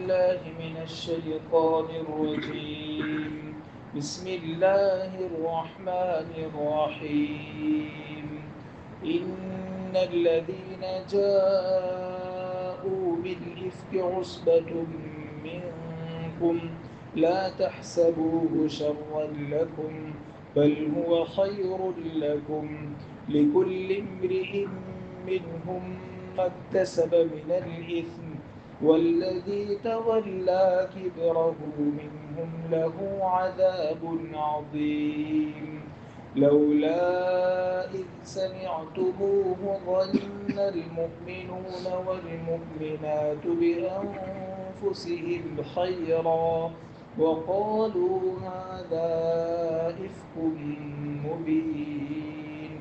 بالله من الشيطان الرجيم. بسم الله الرحمن الرحيم. إن الذين جاءوا بالإفك عصبة منكم لا تحسبوه شرا لكم بل هو خير لكم لكل امرئ منهم ما اكتسب من الإثم والذي تولى كبره منهم له عذاب عظيم. لولا إذ سمعتموه ظن المؤمنون والمؤمنات بأنفسهم خيرا وقالوا هذا إفك مبين.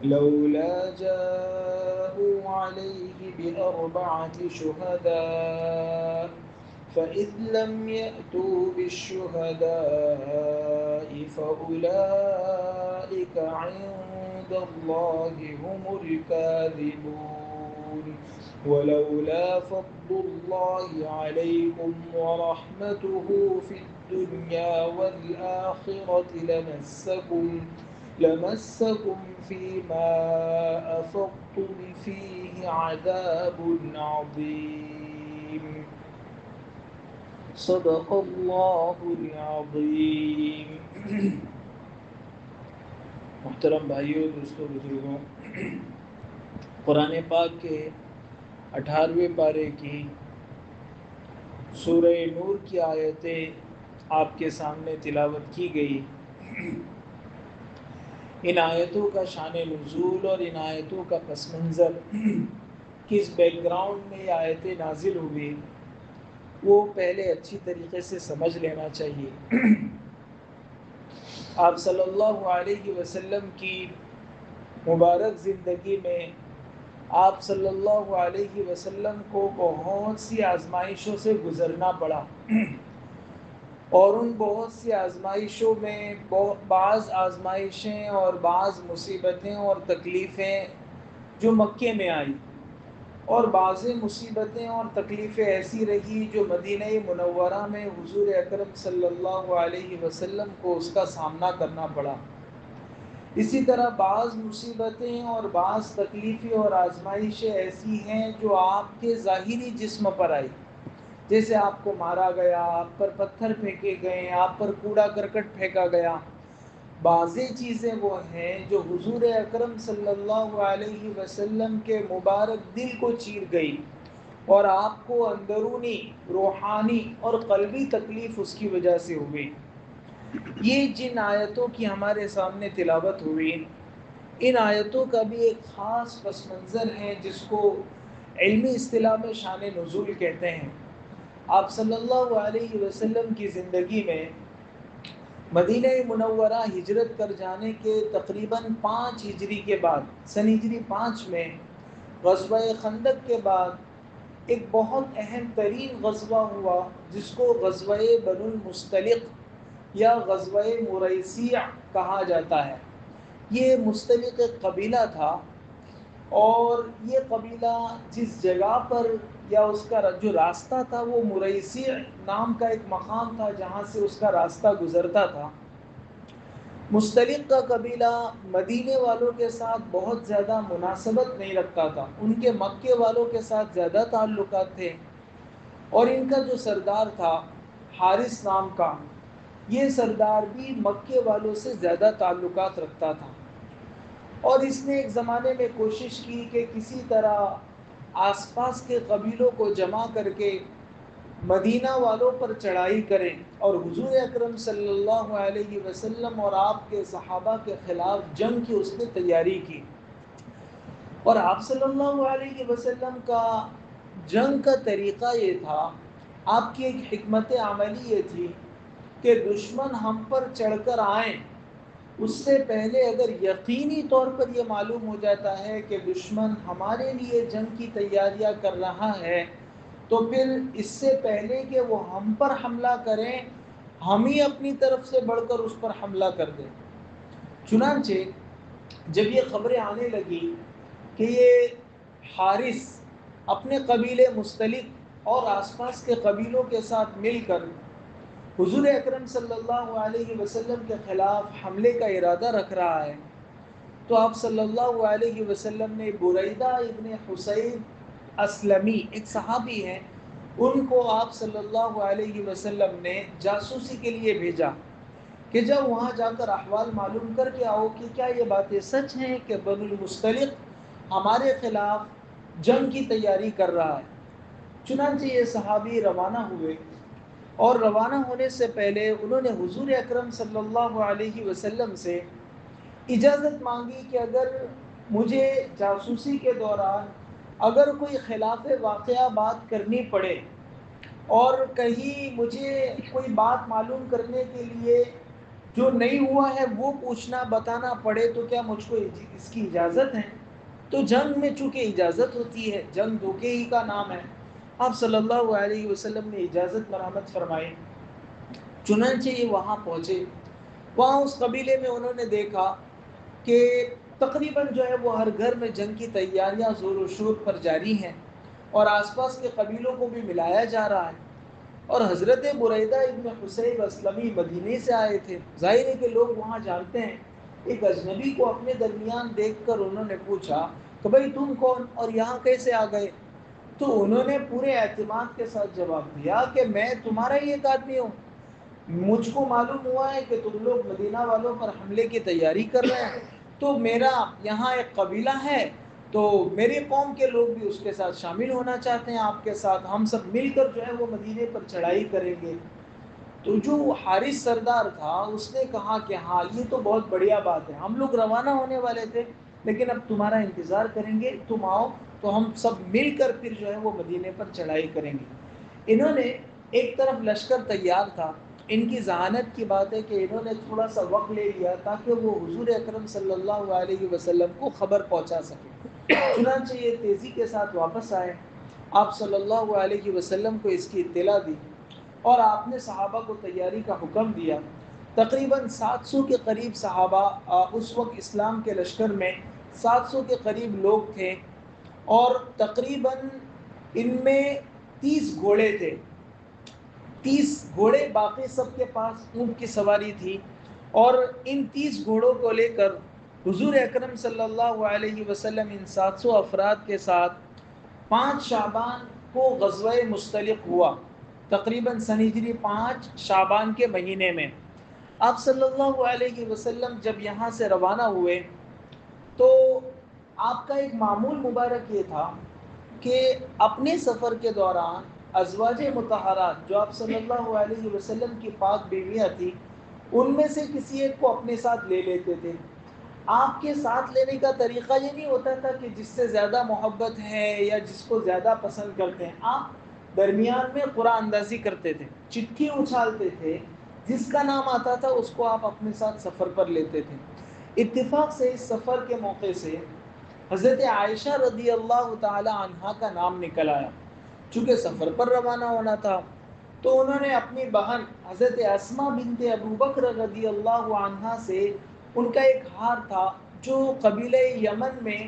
لولا جاءوا عليه بأربعة شهداء فإذ لم يأتوا بالشهداء فأولئك عند الله هم الكاذبون. ولولا فضل الله عليكم ورحمته في الدنيا والآخرة لمسكم فيما أفضتم فيه عذاب عظيم. صدق اللہ العظیم. محترم بھائیوں، دوستوں، بزرگوں، قرآن پاک کے 18ویں پارے کی سورہ نور کی آیتیں آپ کے سامنے تلاوت کی گئی. ان آیتوں کا شان نزول اور ان آیتوں کا پس منظر، کس بیک گراؤنڈ میں یہ آیتیں نازل ہوئی، وہ پہلے اچھی طریقے سے سمجھ لینا چاہیے. آپ صلی اللہ علیہ وسلم کی مبارک زندگی میں آپ صلی اللہ علیہ وسلم کو بہت سی آزمائشوں سے گزرنا پڑا، اور ان بہت سی آزمائشوں میں بعض آزمائشیں اور بعض مصیبتیں اور تکلیفیں جو مکے میں آئیں، اور بعض مصیبتیں اور تکلیفیں ایسی رہی جو مدینہ منورہ میں حضور اکرم صلی اللہ علیہ وسلم کو اس کا سامنا کرنا پڑا. اسی طرح بعض مصیبتیں اور بعض تکلیفیں اور آزمائشیں ایسی ہیں جو آپ کے ظاہری جسم پر آئی، جیسے آپ کو مارا گیا، آپ پر پتھر پھینکے گئے، آپ پر کوڑا کرکٹ پھینکا گیا. بعضی چیزیں وہ ہیں جو حضور اکرم صلی اللہ علیہ وسلم کے مبارک دل کو چیر گئی، اور آپ کو اندرونی روحانی اور قلبی تکلیف اس کی وجہ سے ہوئی. یہ جن آیتوں کی ہمارے سامنے تلاوت ہوئی، ان آیتوں کا بھی ایک خاص پس منظر ہے جس کو علمی اصطلاح میں شان نزول کہتے ہیں. آپ صلی اللہ علیہ وسلم کی زندگی میں مدینہ منورہ ہجرت کر جانے کے تقریباً 5 ہجری کے بعد، سن ہجری 5 میں غزوہ خندق کے بعد ایک بہت اہم ترین غزوہ ہوا جس کو غزوہ بنو المستلق یا غزوہ مریسیع کہا جاتا ہے. یہ مستلق ایک قبیلہ تھا، اور یہ قبیلہ جس جگہ پر یا اس کا جو راستہ تھا وہ مریسیع نام کا ایک مقام تھا جہاں سے اس کا راستہ گزرتا تھا. مستلق کا قبیلہ مدینے والوں کے ساتھ بہت زیادہ مناسبت نہیں رکھتا تھا، ان کے مکے والوں کے ساتھ زیادہ تعلقات تھے. اور ان کا جو سردار تھا حارث نام کا، یہ سردار بھی مکے والوں سے زیادہ تعلقات رکھتا تھا. اور اس نے ایک زمانے میں کوشش کی کہ کسی طرح آس پاس کے قبیلوں کو جمع کر کے مدینہ والوں پر چڑھائی کریں، اور حضور اکرم صلی اللہ علیہ وسلم اور آپ کے صحابہ کے خلاف جنگ کی اس نے تیاری کی. اور آپ صلی اللہ علیہ وسلم کا جنگ کا طریقہ یہ تھا، آپ کی ایک حکمت عملی یہ تھی کہ دشمن ہم پر چڑھ کر آئیں اس سے پہلے اگر یقینی طور پر یہ معلوم ہو جاتا ہے کہ دشمن ہمارے لیے جنگ کی تیاریاں کر رہا ہے، تو پھر اس سے پہلے کہ وہ ہم پر حملہ کریں، ہم ہی اپنی طرف سے بڑھ کر اس پر حملہ کر دیں. چنانچہ جب یہ خبریں آنے لگی کہ یہ حارث اپنے قبیلے مستلق اور آس پاس کے قبیلوں کے ساتھ مل کر حضور اکرم صلی اللہ علیہ وسلم کے خلاف حملے کا ارادہ رکھ رہا ہے، تو آپ صلی اللہ علیہ وسلم نے بریدہ ابن حسین اسلمی، ایک صحابی ہیں، ان کو آپ صلی اللہ علیہ وسلم نے جاسوسی کے لیے بھیجا کہ جب وہاں جا کر احوال معلوم کر کے آؤ کہ کیا یہ باتیں سچ ہیں کہ بنو المصطلق ہمارے خلاف جنگ کی تیاری کر رہا ہے۔ چنانچہ یہ صحابی روانہ ہوئے، اور روانہ ہونے سے پہلے انہوں نے حضور اکرم صلی اللہ علیہ وسلم سے اجازت مانگی کہ اگر مجھے جاسوسی کے دوران اگر کوئی خلاف واقعہ بات کرنی پڑے اور کہیں مجھے کوئی بات معلوم کرنے کے لیے جو نہیں ہوا ہے وہ پوچھنا بتانا پڑے تو کیا مجھ کو اس کی اجازت ہے؟ تو جنگ میں چونکہ اجازت ہوتی ہے، جنگ دھوکے ہی کا نام ہے، آپ صلی اللہ علیہ وسلم نے اجازت مرحمت فرمائی۔ چنانچہ یہ وہاں پہنچے، وہاں اس قبیلے میں انہوں نے دیکھا کہ تقریباً جو ہے وہ ہر گھر میں جنگ کی تیاریاں زور و شور پر جاری ہیں، اور آس پاس کے قبیلوں کو بھی ملایا جا رہا ہے، اور حضرت بریدہ ابن حسین اسلمی مدینے سے آئے تھے۔ ظاہر ہے کہ لوگ وہاں جانتے ہیں، ایک اجنبی کو اپنے درمیان دیکھ کر انہوں نے پوچھا کہ بھائی تم کون اور یہاں کیسے آ گئے؟ تو انہوں نے پورے اعتماد کے ساتھ جواب دیا کہ میں تمہارا ہی ایک آدمی ہوں، مجھ کو معلوم ہوا ہے کہ تم لوگ مدینہ والوں پر حملے کی تیاری کر رہے ہیں، تو میرا یہاں ایک قبیلہ ہے، تو میری قوم کے لوگ بھی اس کے ساتھ شامل ہونا چاہتے ہیں، آپ کے ساتھ ہم سب مل کر جو ہے وہ مدینے پر چڑھائی کریں گے۔ تو جو حارث سردار تھا اس نے کہا کہ ہاں یہ تو بہت بڑھیا بات ہے، ہم لوگ روانہ ہونے والے تھے لیکن اب تمہارا انتظار کریں گے، تم آؤ تو ہم سب مل کر پھر جو ہے وہ مدینے پر چڑھائی کریں گے۔ انہوں نے ایک طرف لشکر تیار تھا، ان کی ذہانت کی بات ہے کہ انہوں نے تھوڑا سا وقت لے لیا تاکہ وہ حضور اکرم صلی اللہ علیہ وسلم کو خبر پہنچا سکے۔ چنانچہ یہ تیزی کے ساتھ واپس آئے، آپ صلی اللہ علیہ وسلم کو اس کی اطلاع دی، اور آپ نے صحابہ کو تیاری کا حکم دیا۔ تقریباً 700 کے قریب صحابہ اس وقت اسلام کے لشکر میں 700 کے قریب لوگ تھے، اور تقریباً ان میں 30 گھوڑے تھے، 30 گھوڑے، باقی سب کے پاس اونٹ کی سواری تھی، اور ان 30 گھوڑوں کو لے کر حضور اکرم صلی اللہ علیہ وسلم ان 700 افراد کے ساتھ 5 شعبان کو غزوہ مستلق ہوا، تقریباً سن ہجری 5 شعبان کے مہینے میں۔ آپ صلی اللہ علیہ وسلم جب یہاں سے روانہ ہوئے تو آپ کا ایک معمول مبارک یہ تھا کہ اپنے سفر کے دوران ازواج مطہرات جو آپ صلی اللہ علیہ وسلم کی پاک بیویاں تھیں، ان میں سے کسی ایک کو اپنے ساتھ لے لیتے تھے۔ آپ کے ساتھ لینے کا طریقہ یہ نہیں ہوتا تھا کہ جس سے زیادہ محبت ہے یا جس کو زیادہ پسند کرتے ہیں، آپ درمیان میں قرآن اندازی کرتے تھے، چٹھی اچھالتے تھے، جس کا نام آتا تھا اس کو آپ اپنے ساتھ سفر پر لیتے تھے۔ اتفاق سے اس سفر کے موقع سے حضرت عائشہ رضی اللہ تعالی عنہا کا نام نکل آیا، چونکہ سفر پر روانہ ہونا تھا، تو انہوں نے اپنی بہن حضرت اسماء بنت ابو بکر رضی اللہ عنہا سے ان کا ایک ہار تھا جو قبیلہ یمن میں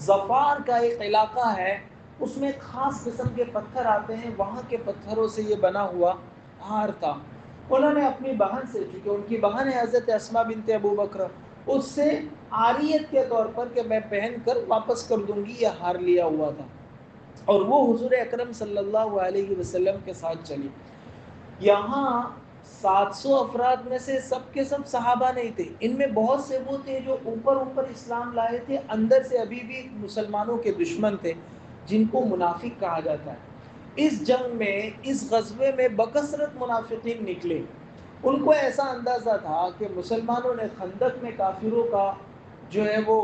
ظفار کا ایک علاقہ ہے، اس میں ایک خاص قسم کے پتھر آتے ہیں، وہاں کے پتھروں سے یہ بنا ہوا ہار تھا۔ انہوں نے اپنی بہن سے، چونکہ ان کی بہن ہے حضرت اسماء بنت ابو بکر، اس سے عاریت کے طور پر کہ میں پہن کر واپس کر دوں گی یہ ہار لیا ہوا تھا، اور وہ حضور اکرم صلی اللہ علیہ وسلم کے ساتھ چلی۔ یہاں 700 افراد میں سے سب کے سب صحابہ نہیں تھے، ان میں بہت سے وہ تھے جو اوپر اسلام لائے تھے، اندر سے ابھی بھی مسلمانوں کے دشمن تھے، جن کو منافق کہا جاتا ہے۔ اس جنگ میں، اس غزوے میں بکثرت منافقین نکلے، ان کو ایسا اندازہ تھا کہ مسلمانوں نے خندق میں کافروں کا جو ہے وہ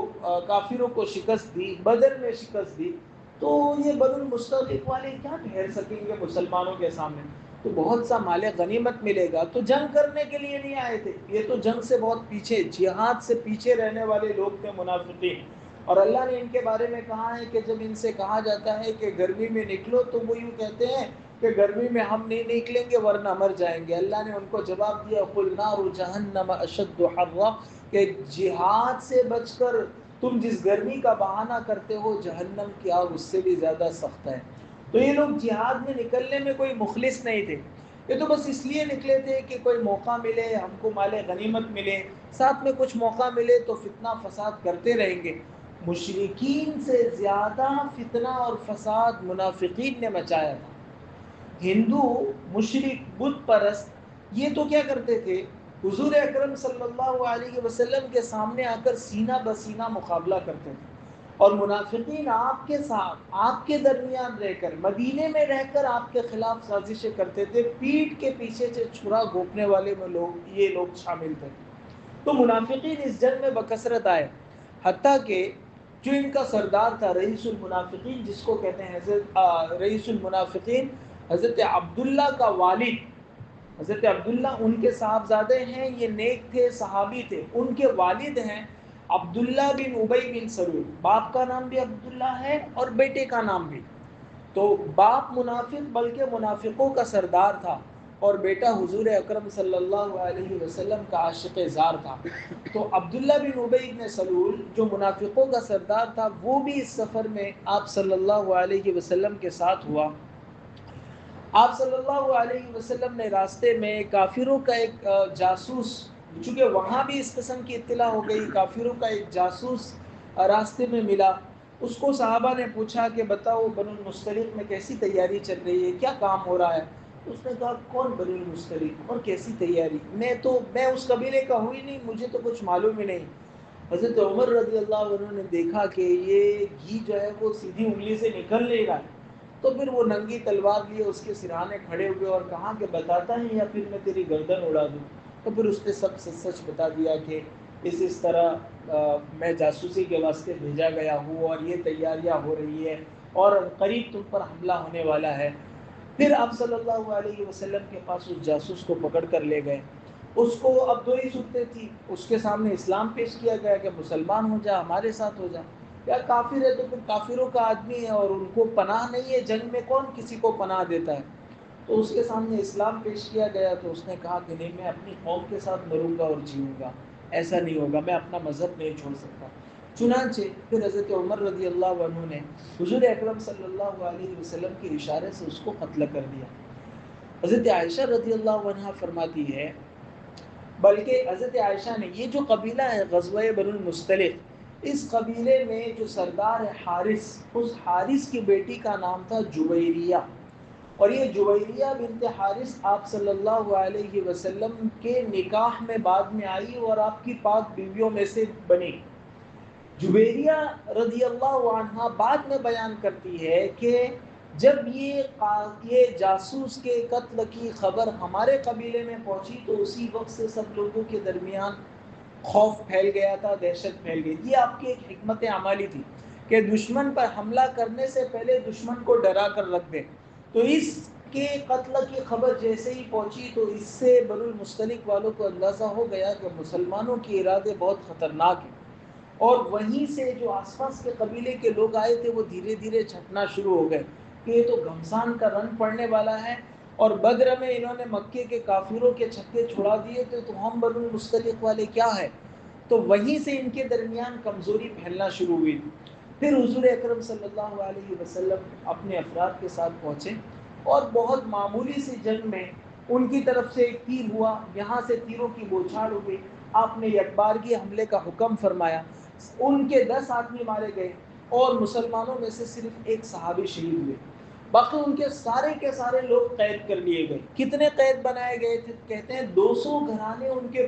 کافروں کو شکست دی، بدر میں شکست دی، تو یہ بنو المصطلق والے کیا ٹھہر سکیں گے مسلمانوں کے سامنے، تو بہت سا مال غنیمت ملے گا، تو جنگ کرنے کے لیے نہیں آئے تھے، یہ تو جنگ سے بہت پیچھے، جہاد سے پیچھے رہنے والے لوگ تھے منافقین۔ اور اللہ نے ان کے بارے میں کہا ہے کہ جب ان سے کہا جاتا ہے کہ گرمی میں نکلو تو وہ یوں کہتے ہیں کہ گرمی میں ہم نہیں نکلیں گے ورنہ مر جائیں گے۔ اللہ نے ان کو جواب دیا قُلْ نَارُ جَهَنَّمَ أَشَدُّ حَرًّا، کہ جہاد سے بچ کر تم جس گرمی کا بہانہ کرتے ہو، جہنم کی آگ اس سے بھی زیادہ سخت ہے۔ تو یہ لوگ جہاد میں نکلنے میں کوئی مخلص نہیں تھے، یہ تو بس اس لیے نکلے تھے کہ کوئی موقع ملے، ہم کو مال غنیمت ملے، ساتھ میں کچھ موقع ملے تو فتنہ فساد کرتے رہیں گے۔ مشرکین سے زیادہ فتنہ اور فساد منافقین نے مچایا تھا۔ ہندو مشرک بت پرست یہ تو کیا کرتے تھے، حضور اکرم صلی اللہ علیہ وسلم کے سامنے آ کر سینہ بسینہ مقابلہ کرتے تھے، اور منافقین آپ کے ساتھ، آپ کے درمیان رہ کر، مدینے میں رہ کر آپ کے خلاف سازشیں کرتے تھے، پیٹھ کے پیچھے سے چھرا گھونپنے والے میں یہ لوگ شامل تھے۔ تو منافقین اس جنگ میں بکثرت آئے، حتیٰ کہ جو ان کا سردار تھا رئیس المنافقین، جس کو کہتے ہیں رئیس المنافقین، حضرت عبداللہ کا والد، حضرت عبداللہ ان کے صاحبزادے ہیں، یہ نیک تھے، صحابی تھے، ان کے والد ہیں عبداللہ بن ابی بن سلول، باپ کا نام بھی عبداللہ ہے اور بیٹے کا نام بھی، تو باپ منافق بلکہ منافقوں کا سردار تھا، اور بیٹا حضور اکرم صلی اللہ علیہ وسلم کا عاشق زار تھا۔ تو عبداللہ بن ابی بن سلول جو منافقوں کا سردار تھا، وہ بھی اس سفر میں آپ صلی اللہ علیہ وسلم کے ساتھ ہوا۔ آپ صلی اللہ علیہ وسلم نے راستے میں کافروں کا ایک جاسوس، چونکہ وہاں بھی اس قسم کی اطلاع ہو گئی، کافروں کا ایک جاسوس راستے میں ملا، اس کو صحابہ نے پوچھا کہ بتاؤ بنو المصطلق میں کیسی تیاری چل رہی ہے، کیا کام ہو رہا ہے؟ اس نے کہا کون بنو المصطلق اور کیسی تیاری، میں اس قبیلے کا ہوں ہی نہیں، مجھے تو کچھ معلوم ہی نہیں۔ حضرت عمر رضی اللہ عنہ نے دیکھا کہ یہ گھی جو ہے وہ سیدھی انگلی سے نکل نہیں رہا ہے، تو پھر وہ ننگی تلوار لیے اس کے سرانے کھڑے ہوئے اور کہا کہ بتاتا ہے یا پھر میں تیری گردن اڑا دوں؟ تو پھر اس نے سب سچ بتا دیا کہ اس طرح میں جاسوسی کے واسطے بھیجا گیا ہوں اور یہ تیاریاں ہو رہی ہے اور قریب تم پر حملہ ہونے والا ہے۔ پھر آپ صلی اللہ علیہ وسلم کے پاس اس جاسوس کو پکڑ کر لے گئے، اس کو اب دو ہی صورتیں تھی، اس کے سامنے اسلام پیش کیا گیا کہ مسلمان ہو جا، ہمارے ساتھ ہو جا، یا کافر ہے تو پھر کافروں کا آدمی ہے اور ان کو پناہ نہیں ہے، جنگ میں کون کسی کو پناہ دیتا ہے، تو اس کے سامنے اسلام پیش کیا گیا، تو اس نے کہا کہ نہیں، میں اپنی قوم کے ساتھ مروں گا اور جیوں گا، ایسا نہیں ہوگا، میں اپنا مذہب نہیں چھوڑ سکتا۔ چنانچہ پھر حضرت عمر رضی اللہ عنہ نے حضور اکرم صلی اللہ علیہ وسلم کے اشارے سے اس کو قتل کر دیا۔ حضرت عائشہ رضی اللہ عنہ فرماتی ہے، بلکہ حضرت عائشہ نے، یہ جو قبیلہ ہے غزوہ بنو المصطلق، اس قبیلے میں جو سردار ہے حارث، اس حارث کی بیٹی کا نام تھا جویریہ، اور یہ جویریہ بنت حارث آپ صلی اللہ علیہ وسلم کے نکاح میں بعد میں آئی اور آپ کی پاک بیویوں میں سے بنی۔ جویریہ رضی اللہ عنہ بعد میں بیان کرتی ہے کہ جب یہ جاسوس کے قتل کی خبر ہمارے قبیلے میں پہنچی تو اسی وقت سے سب لوگوں کے درمیان خوف پھیل گیا تھا، دہشت پھیل گئی تھی۔ آپ کی ایک حکمت عملی تھی کہ دشمن پر حملہ کرنے سے پہلے دشمن کو ڈرا کر رکھ دے، تو اس کے قتل کی خبر جیسے ہی پہنچی تو اس سے بنو المصطلق والوں کو اندازہ ہو گیا کہ مسلمانوں کے ارادے بہت خطرناک ہیں، اور وہیں سے جو آس پاس کے قبیلے کے لوگ آئے تھے وہ دھیرے دھیرے چھٹنا شروع ہو گئے کہ یہ تو گھمسان کا رن پڑنے والا ہے، اور بدر میں انہوں نے مکے کے کافروں کے چھکے چھڑا دیے تھے، تو ہم بنو المصطلق والے کیا ہے؟ تو وہیں سے ان کے درمیان کمزوری پھیلنا شروع ہوئی۔ پھر حضور اکرم صلی اللہ علیہ وسلم اپنے افراد کے ساتھ پہنچے، اور بہت معمولی سی جنگ میں ان کی طرف سے ایک تیر ہوا، یہاں سے تیروں کی بوچھاڑ ہوئی، آپ نے یکبارگی حملے کا حکم فرمایا، ان کے 10 آدمی مارے گئے اور مسلمانوں میں سے صرف ایک صحابی شہید ہوئے، باقی ان کے سارے لوگ قید کر لیے گئے۔ کتنے قید بنائے گئے تھے؟ کہتے ہیں 200 گھرانے ان کے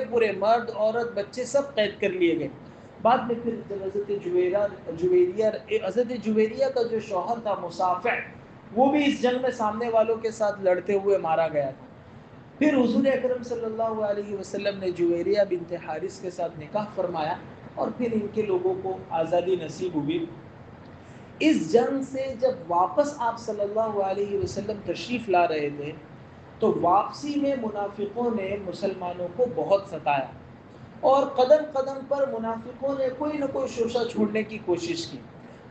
پورے مرد عورت بچے سب قید کر لیے گئے۔ بعد میں پھر جب حضرت جویریہ کا جو شوہر تھا مصافح، وہ بھی اس جنگ میں سامنے والوں کے ساتھ لڑتے ہوئے مارا گیا تھا۔ پھر حضور اکرم صلی اللہ علیہ وسلم نے جویریہ بنت حارث کے ساتھ نکاح فرمایا، اور پھر ان کے لوگوں کو آزادی نصیب ہوئی۔ اس جنگ سے جب واپس آپ صلی اللہ علیہ وسلم تشریف لا رہے تھے تو واپسی میں منافقوں نے مسلمانوں کو بہت ستایا، اور قدم قدم پر منافقوں نے کوئی نہ کوئی شوشہ چھوڑنے کی کوشش کی۔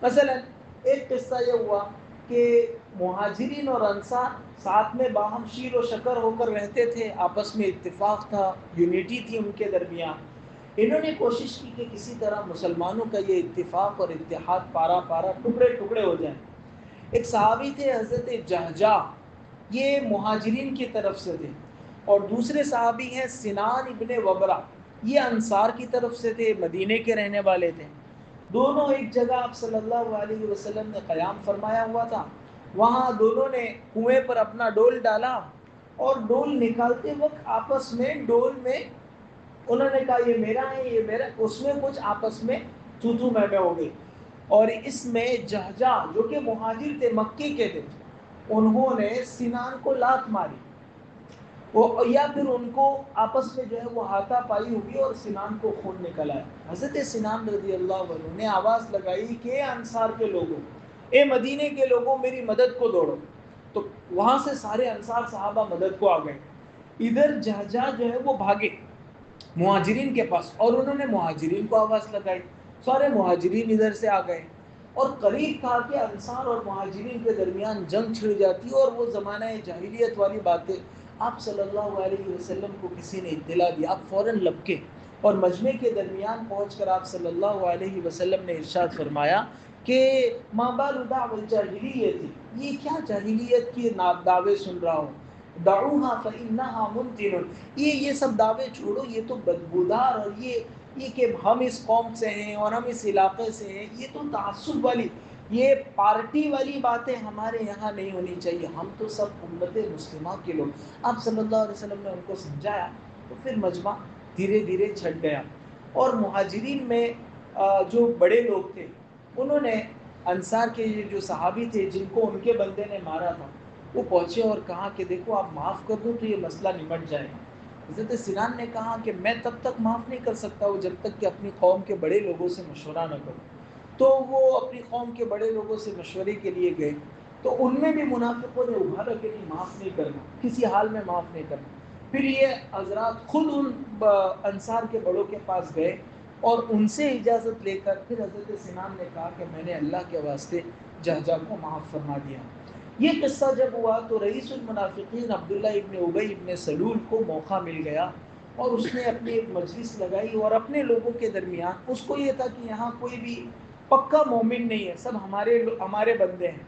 مثلا ایک قصہ یہ ہوا کہ مہاجرین اور انصار ساتھ میں باہم شیر و شکر ہو کر رہتے تھے، آپس میں اتفاق تھا، یونیٹی تھی ان کے درمیان۔ انہوں نے کوشش کی کہ کسی طرح مسلمانوں کا یہ اتفاق اور اتحاد پارا ٹکڑے ٹکڑے ہو جائیں۔ ایک صحابی تھے حضرت جہجہ، یہ مہاجرین کی طرف سے تھے، اور دوسرے صحابی ہیں سنان ابن وبرہ، یہ انصار کی طرف سے تھے، مدینے کے رہنے والے تھے۔ دونوں ایک جگہ آپ صلی اللہ علیہ وسلم نے قیام فرمایا ہوا تھا، وہاں دونوں نے کنویں پر اپنا ڈول ڈالا، اور ڈول نکالتے وقت آپس میں ڈول میں انہوں نے کہا یہ میرا ہے یہ میرا، اس میں کچھ آپس میں تو میں ہو گئی، اور اس میں جہجہ جو کہ مہاجر تھے، مکی کے تھے، انہوں نے سنان کو لات ماری، وہ یا پھر ان کو آپس میں جو ہے وہ ہاتھا پائی ہوگی اور سنان کو خون نکل آیا۔ حضرت سنان رضی اللہ عنہ نے آواز لگائی کہ اے انصار کے لوگوں، اے مدینے کے لوگوں، میری مدد کو دوڑو، تو وہاں سے سارے انصار صحابہ مدد کو آ گئے۔ ادھر جہجہ جو ہے وہ بھاگے مہاجرین کے پاس، اور انہوں نے مہاجرین کو آواز لگائی، سارے مہاجرین ادھر سے آ گئے، اور قریب تھا کہ انصار اور مہاجرین کے درمیان جنگ چھڑ جاتی، اور وہ زمانہ جاہلیت والی باتیں آپ صلی اللہ علیہ وسلم کو کسی نے اطلاع دی، آپ فوراً لپکے اور مجمع کے درمیان پہنچ کر آپ صلی اللہ علیہ وسلم نے ارشاد فرمایا کہ ما بال دعوی الجاہلیت، یہ کیا جاہلیت کی دعوے سن رہا ہوں، دعوها فإنها منتن، یہ سب دعوے چھوڑو، یہ تو بدبودار، اور یہ کہ ہم اس قوم سے ہیں اور ہم اس علاقے سے ہیں، یہ تو تعصب والی، یہ پارٹی والی باتیں ہمارے یہاں نہیں ہونی چاہیے، ہم تو سب امت مسلمہ کے لوگ۔ آپ صلی اللہ علیہ وسلم نے ان کو سمجھایا، تو پھر مجمع دھیرے دھیرے چھٹ گیا، اور مہاجرین میں جو بڑے لوگ تھے انہوں نے انصار کے جو صحابی تھے جن کو ان کے بندے نے مارا تھا، وہ پہنچے اور کہا کہ دیکھو آپ معاف کر دو تو یہ مسئلہ نمٹ جائے گا۔ حضرت سنان نے کہا کہ میں تب تک معاف نہیں کر سکتا ہوں جب تک کہ اپنی قوم کے بڑے لوگوں سے مشورہ نہ کروں۔ تو وہ اپنی قوم کے بڑے لوگوں سے مشورے کے لیے گئے، تو ان میں بھی منافقوں نے ابھارا کہ نہیں، معاف نہیں کرنا، کسی حال میں معاف نہیں کرنا۔ پھر یہ حضرات خود ان انصار کے بڑوں کے پاس گئے اور ان سے اجازت لے کر پھر حضرت سنان نے کہا کہ میں نے اللہ کے واسطے جہجہ کو معاف فرما دیا۔ یہ قصہ جب ہوا تو رئیس المنافقین عبداللہ ابن ابی ابن سلول کو موقع مل گیا، اور اس نے اپنی ایک مجلس لگائی، اور اپنے لوگوں کے درمیان اس کو یہ تھا کہ یہاں کوئی بھی پکا مومن نہیں ہے، سب ہمارے بندے ہیں۔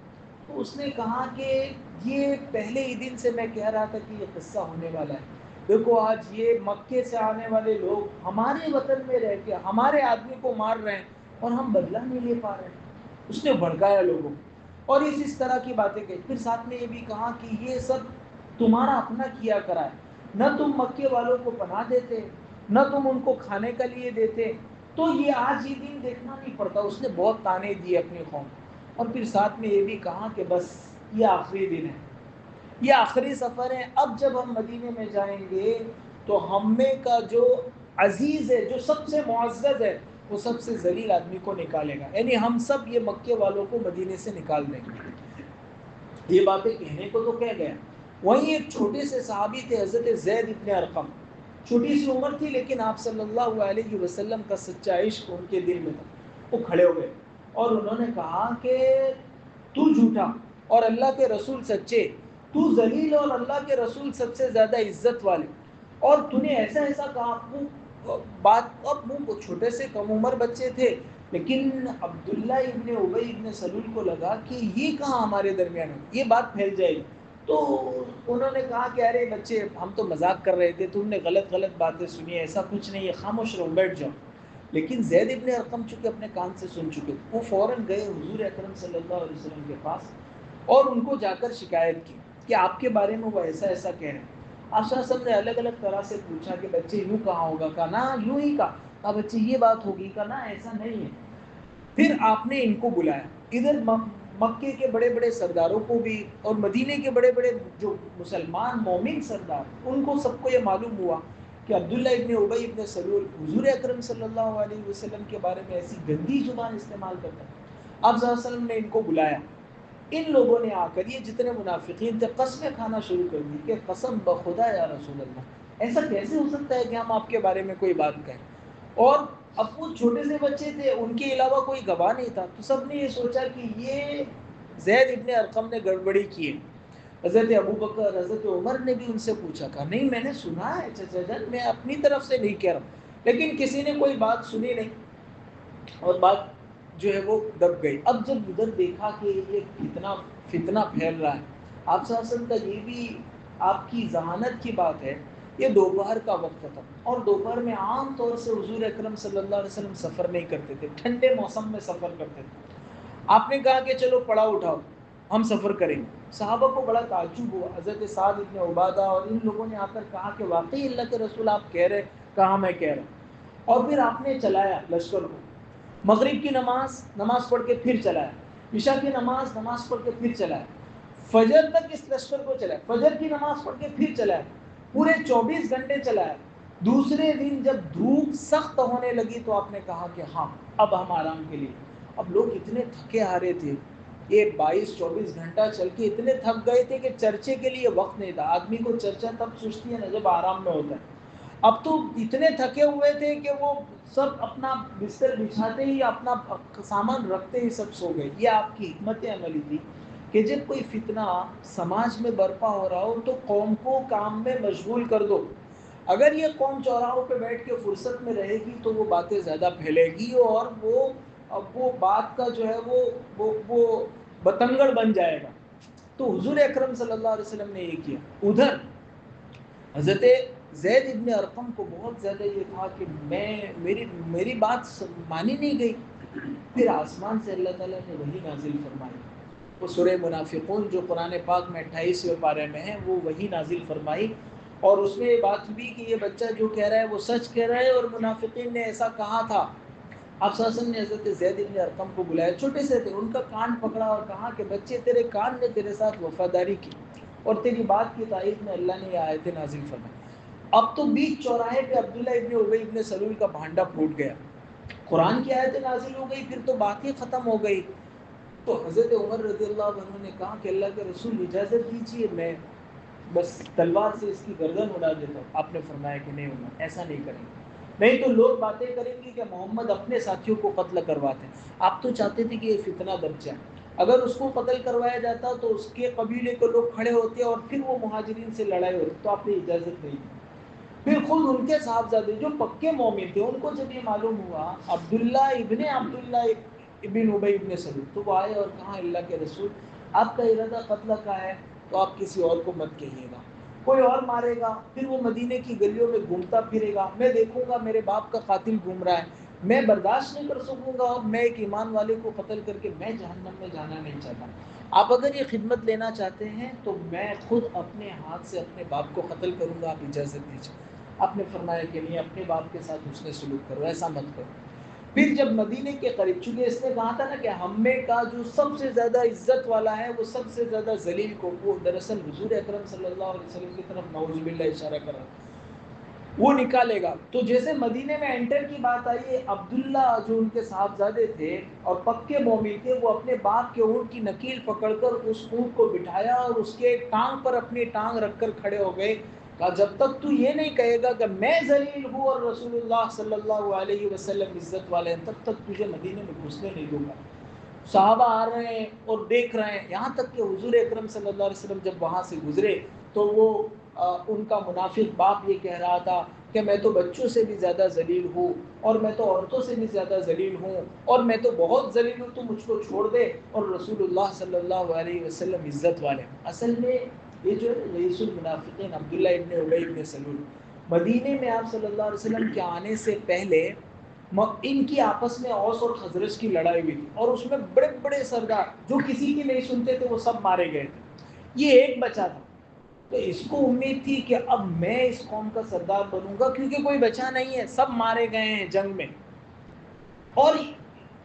تو اس نے کہا کہ یہ پہلے ہی دن سے میں کہہ رہا تھا کہ یہ قصہ ہونے والا ہے، دیکھو آج یہ مکے سے آنے والے لوگ ہمارے وطن میں رہ کے ہمارے آدمی کو مار رہے ہیں، اور ہم بدلہ نہیں لے پا رہے ہیں۔ اس نے بھڑکایا لوگوں کو، اور اس طرح کی باتیں کہی۔ پھر ساتھ میں یہ بھی کہا کہ یہ سب تمہارا اپنا کیا کرا ہے، نہ تم مکے والوں کو پناہ دیتے، نہ تم ان کو کھانے کا لیے دیتے، تو یہ آج یہ دن دیکھنا نہیں پڑتا۔ اس نے بہت تانے دیے اپنی قوم، اور پھر ساتھ میں یہ بھی کہا کہ بس یہ آخری دن ہے، یہ آخری سفر ہے، اب جب ہم مدینے میں جائیں گے تو ہم میں کا جو عزیز ہے، جو سب سے معزز ہے، وہ سب سے ذلیل آدمی کو نکالے گا، یعنی ہم سب یہ مکے والوں کو مدینے سے نکال دیں گے۔ یہ باتیں کہنے کو تو کہہ گیا۔ وہیں ایک چھوٹے سے صحابی تھے حضرت زید ابن ارقم، چھوٹی سی عمر تھی لیکن آپ صلی اللہ علیہ وسلم کا سچا عشق ان کے دل میں تھا۔ وہ کھڑے ہو گئے اور انہوں نے کہا کہ تو جھوٹا اور اللہ کے رسول سچے، تو ذلیل اور اللہ کے رسول سب سے زیادہ عزت والے، اور تو نے ایسا کہا۔ بات اب وہ چھوٹے سے کم عمر بچے تھے، لیکن عبداللہ ابن ابی ابن سلول کو لگا کہ یہ کہاں ہمارے درمیان ہے، یہ بات پھیل جائے گی۔ تو انہوں نے کہا کہ ارے بچے ہم تو مذاق کر رہے تھے، تم نے غلط باتیں سنی، ایسا کچھ نہیں ہے، خاموش رہو، بیٹھ جاؤ۔ لیکن زید ابن ارقم چونکہ اپنے کان سے سن چکے، وہ فوراً گئے حضور اکرم صلی اللہ علیہ وسلم کے پاس اور ان کو جا کر شکایت کی کہ آپ کے بارے میں وہ ایسا کہہ رہے ہیں۔ آپ صلی اللہ علیہ وسلم نے الگ طرح سے پوچھا کہ بچے یوں کہا ہوگا، کہا نا یوں ہی کہا بچے یہ بات ہوگی، کہا نا ایسا نہیں ہے۔ پھر آپ نے ان کو بلایا، ادھر مکے کے بڑے بڑے سرداروں کو بھی اور مدینے کے بڑے بڑے جو مسلمان مومن سردار، ان کو سب کو یہ معلوم ہوا کہ عبداللہ ابن ابی ابن سلول حضور اکرم صلی اللہ علیہ وسلم کے بارے میں ایسی گندی زبان استعمال کرتا ہے۔ آپ صلی اللہ علیہ وسلم نے ان کو بلایا، ان لوگوں نے آ کر، یہ جتنے منافقین تھے، قسمیں کھانا شروع کر دی کہ قسم بخدا یا رسول اللہ، ایسا کیسے ہو سکتا ہے کہ ہم آپ کے بارے میں کوئی بات کہیں۔ اور اب وہ چھوٹے سے بچے تھے، ان کے علاوہ کوئی گواہ نہیں تھا، تو سب نے یہ سوچا کہ یہ زید ابن ارقم نے گڑبڑی کی ہے۔ حضرت ابو بکر، حضرت عمر نے بھی ان سے پوچھا، کہا نہیں میں نے سنا ہے چچا جان، میں اپنی طرف سے نہیں کہہ رہا ہوں، لیکن کسی نے کوئی بات سنی نہیں، اور بات جو ہے وہ دب گئی۔ اب جب ادھر دیکھا کہ یہ کتنا فتنہ پھیل رہا ہے. آپ صلی اللہ علیہ وسلم کا یہ بھی آپ کی ذہانت کی بات ہے. یہ دوپہر کا وقت تھا اور دوپہر میں عام طور سے حضور اکرم صلی اللہ علیہ وسلم سفر نہیں کرتے تھے, ٹھنڈے موسم میں سفر کرتے تھے. آپ نے کہا کہ چلو پڑاؤ اٹھاؤ ہم سفر کریں گے. صحابہ کو بڑا تعجب ہوا. حضرت سعد ابن عبادہ اور ان لوگوں نے آ کر کہا کہ واقعی اللہ کے رسول آپ کہہ رہے. کہا میں کہہ رہا ہوں. اور پھر آپ نے چلایا لشکر کو. مغرب کی نماز پڑھ کے پھر چلایا, عشاء کی نماز پڑھ کے پھر چلایا, فجر تک اس لشکر کو چلایا, فجر کی نماز پڑھ کے پھر چلایا, پورے 24 گھنٹے چلایا. دوسرے دن جب دھوپ سخت ہونے لگی تو آپ نے کہا کہ ہاں اب ہم آرام کے لیے. اب لوگ اتنے تھکے آ رہے تھے, یہ 22-24 گھنٹہ چل کے اتنے تھک گئے تھے کہ چرچے کے لیے وقت نہیں تھا. آدمی کو چرچا تب سوچتی ہے نا جب آرام میں ہوتا ہے. اب تو اتنے تھکے ہوئے تھے کہ وہ سب اپنا بستر بچھاتے ہی اپنا سامان رکھتے ہی سب سو گئے. یہ آپ کی حکمت عملی تھی کہ جب کوئی فتنہ سماج میں برپا ہو رہا ہو تو قوم کو کام میں مشغول کر دو. اگر یہ قوم چوراہوں پہ بیٹھ کے فرصت میں رہے گی تو وہ باتیں زیادہ پھیلے گی اور وہ بات کا جو ہے وہ بتنگڑ بن جائے گا. تو حضور اکرم صلی اللہ علیہ وسلم نے یہ کیا. ادھر حضرت زید ابن ارقم کو بہت زیادہ یہ تھا کہ میری بات مانی نہیں گئی. پھر آسمان سے اللہ تعالیٰ نے وحی نازل فرمائی. وہ سورہ منافقون جو قرآن پاک میں 28ویں پارے میں ہے وہ وحی نازل فرمائی. اور اس میں یہ بات بھی کہ یہ بچہ جو کہہ رہا ہے وہ سچ کہہ رہا ہے اور منافقین نے ایسا کہا تھا. آپ صلی اللہ علیہ وسلم نے حضرت زید ابن ارقم کو بلایا, چھوٹے سے تھے, ان کا کان پکڑا اور کہا کہ بچے تیرے کان نے تیرے ساتھ وفاداری کی اور تیری بات کی تائید میں اللہ نے یہ آیتیں نازل فرمائی. اب تو بیچ چوراہے پہ عبداللہ ابن ابی ابن سلول کا بھانڈا پھوٹ گیا. قرآن کی آیتیں نازل ہو گئی, پھر تو بات ہی ختم ہو گئی. تو حضرت عمر رضی اللہ عنہ نے کہا کہ اللہ کے رسول اجازت دیجیے میں بس تلوار سے اس کی گردن اڑا دیتا ہوں. آپ نے فرمایا کہ نہیں عمر ایسا نہیں کریں گے, نہیں تو لوگ باتیں کریں گے کہ محمد اپنے ساتھیوں کو قتل کرواتے ہیں. آپ تو چاہتے تھے کہ یہ فتنہ دب جائے. اگر اس کو قتل کروایا جاتا تو اس کے قبیلے کے لوگ کھڑے ہوتے اور پھر وہ مہاجرین سے لڑائی ہوتی, تو آپ نے اجازت نہیں دی. پھر خود ان کے صاحبزادے جو پکے مومن تھے ان کو جب یہ معلوم ہوا عبداللہ ابن ابی ابن سلول, تو وہ آئے اور کہا اللہ کے رسول آپ کا ارادہ قتل کا ہے تو آپ کسی اور کو مت کہیے گا, کوئی اور مارے گا پھر وہ مدینے کی گلیوں میں گھومتا پھرے گا, میں دیکھوں گا میرے باپ کا قاتل گھوم رہا ہے, میں برداشت نہیں کر سکوں گا اور میں ایک ایمان والے کو قتل کر کے میں جہنم میں جانا نہیں چاہتا. آپ اگر یہ خدمت لینا چاہتے ہیں تو میں خود اپنے ہاتھ سے اپنے باپ کو قتل کروں گا, آپ اجازت دیجیے. آپ نے فرمایا کہ نہیں اپنے باپ کے ساتھ حسن سلوک کرو, ایسا مت کرو. پھر جب مدینے کے قریب, چونکہ اس نے کہا تھا نا کہ ہم میں کا جو سب سے زیادہ عزت والا ہے وہ سب سے زیادہ ذلیل کو, وہ دراصل حضور اکرم صلی اللہ علیہ وسلم کی طرف نعوذ باللہ اشارہ کر رہا, وہ نکالے گا. تو جیسے مدینے میں انٹر کی بات آئی, عبداللہ جو ان کے صاحبزادے تھے اور پکے مومن تھے, وہ اپنے باپ کے اونٹ کی نکیل پکڑ کر اس اونٹ کو بٹھایا اور اس کے ٹانگ پر اپنی ٹانگ رکھ کر کھڑے ہو گئے. کہا جب تک تو یہ نہیں کہے گا کہ میں ذلیل ہوں اور رسول اللہ صلی اللہ علیہ وسلم عزت والے ہیں, تب تک تجھے مدینے میں گھسنے نہیں دوں گا. صحابہ آ رہے ہیں اور دیکھ رہے ہیں, یہاں تک کہ حضور اکرم صلی اللہ علیہ وسلم جب وہاں سے گزرے تو وہ ان کا منافق باپ یہ کہہ رہا تھا کہ میں تو بچوں سے بھی زیادہ ذلیل ہوں اور میں تو عورتوں سے بھی زیادہ ذلیل ہوں اور میں تو بہت ذلیل ہوں, تو مجھ کو چھوڑ دے, اور رسول اللہ صلی اللہ علیہ وسلم عزت والے. اصل میں یہ جو ہے رئیس المنافقین عبداللہ ابن ابی ابن سلول, مدینے میں آپ صلی اللہ علیہ وسلم کے آنے سے پہلے ان کی آپس میں اوس اور خزرج کی لڑائی ہوئی تھی, اور اس میں بڑے بڑے سردار جو کسی کی نہیں سنتے تھے وہ سب مارے گئے تھے. یہ ایک بچا تھا, تو اس کو امید تھی کہ اب میں اس قوم کا سردار بنوں گا, کیونکہ کوئی بچا نہیں ہے, سب مارے گئے ہیں جنگ میں. اور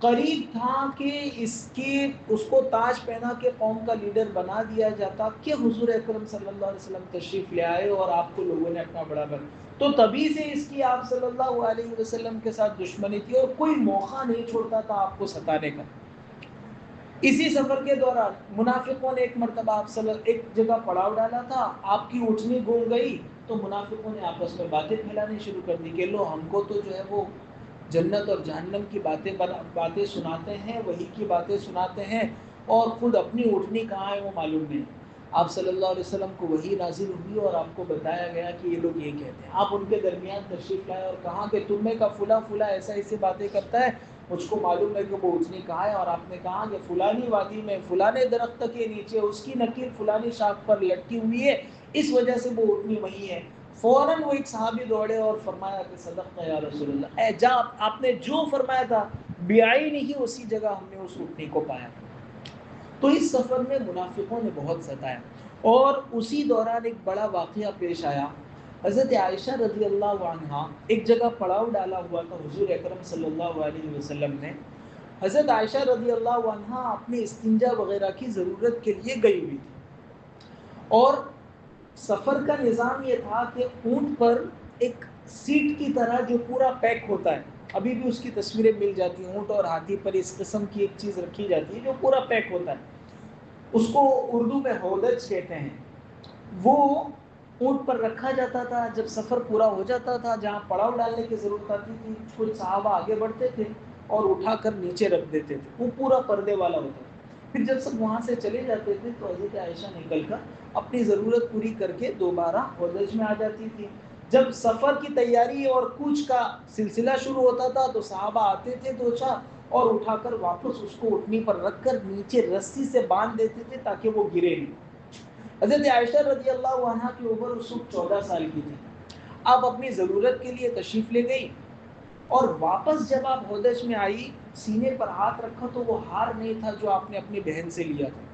قریب تھا کہ اس کو تاج پہنا کے قوم کا لیڈر بنا دیا جاتا کہ حضور اکرم صلی اللہ علیہ وسلم تشریف لے آئے اور آپ کو لوگوں نے اپنا بڑا بنا. تو تبھی سے اس کی آپ صلی اللہ علیہ وسلم کے ساتھ دشمنی تھی اور کوئی موقع نہیں چھوڑتا تھا آپ کو ستانے کا. اسی سفر کے دوران منافقوں نے ایک مرتبہ ایک جگہ پڑاؤ ڈالا تھا, آپ کی اونٹنی گم گئی, تو منافقوں نے آپس میں باتیں پھیلانی شروع کر دی کہ لو ہم کو تو جو ہے وہ جنت اور جہنم کی باتیں سناتے ہیں, وہی کی باتیں سناتے ہیں, اور خود اپنی اونٹنی کہاں ہے وہ معلوم نہیں. آپ صلی اللہ علیہ وسلم کو وحی نازل ہوئی اور آپ کو بتایا گیا کہ یہ لوگ یہ کہتے ہیں. آپ ان کے درمیان تشریف لائے اور کہا کہ تم میں کا فلاں ایسا ایسے باتیں کرتا ہے, مجھ کو معلوم ہے کہ وہ اونٹنی کہاں ہے، اور آپ نے کہا کہ فلانی وادی میں فلانے درخت کے نیچے اس کی نکیر فلانی شاخ پر لٹکی ہوئی ہے، اس وجہ سے وہ اونٹنی وہی ہے۔ فوراً وہ ایک صحابی دوڑے اور فرمایا کہ صدقت یا رسول اللہ، اے جا، آپ نے جو فرمایا تھا بیائی نہیں، اسی جگہ ہم نے اس اونٹنی کو پایا۔ تو اس سفر میں منافقوں نے بہت ستایا، اور اسی دوران ایک بڑا واقعہ پیش آیا۔ حضرت عائشہ رضی اللہ عنہا ایک جگہ پڑاؤ ڈالا ہوا تھا حضور اکرم صلی اللہ علیہ وسلم نے۔ حضرت عائشہ رضی اللہ عنہا اپنے استنجا وغیرہ کی ضرورت کے لیے گئی ہوئی تھی، اور سفر کا نظام یہ تھا کہ اونٹ پر ایک سیٹ کی طرح جو پورا پیک ہوتا ہے، ابھی بھی اس کی تصویریں مل جاتی ہیں، اونٹ اور ہاتھی پر اس قسم کی ایک چیز رکھی جاتی ہے جو پورا پیک ہوتا ہے، اس کو اردو میں ہودج کہتے ہیں۔ وہ اونٹ پر رکھا جاتا تھا، جب سفر پورا ہو جاتا تھا، جہاں پڑاؤ ڈالنے کی ضرورت آتی تھی، کچھ صحابہ آگے بڑھتے تھے اور اٹھا کر نیچے رکھ دیتے تھے، وہ پورا پردے والا ہوتا تھا۔ پھر جب سب وہاں سے چلے جاتے تھے تو حضرت عائشہ نکل کر اپنی ضرورت پوری کر کے دوبارہ ہودج میں آ جاتی تھی۔ جب سفر کی تیاری اور کوچ کا سلسلہ شروع ہوتا تھا تو صحابہ آتے تھے دو چار، اور اٹھا کر واپس اس کو اٹھنی پر رکھ کر نیچے رسی سے باندھ دیتے تھے تاکہ وہ گرے نہیں۔ حضرت عائشہ رضی اللہ عنہا کی عمر اس وقت 14 سال کی تھی۔ آپ اپنی ضرورت کے لیے تشریف لے گئی، اور واپس جب آپ ہودج میں آئی، سینے پر ہاتھ رکھا تو وہ ہار نہیں تھا جو آپ نے اپنی بہن سے لیا تھا۔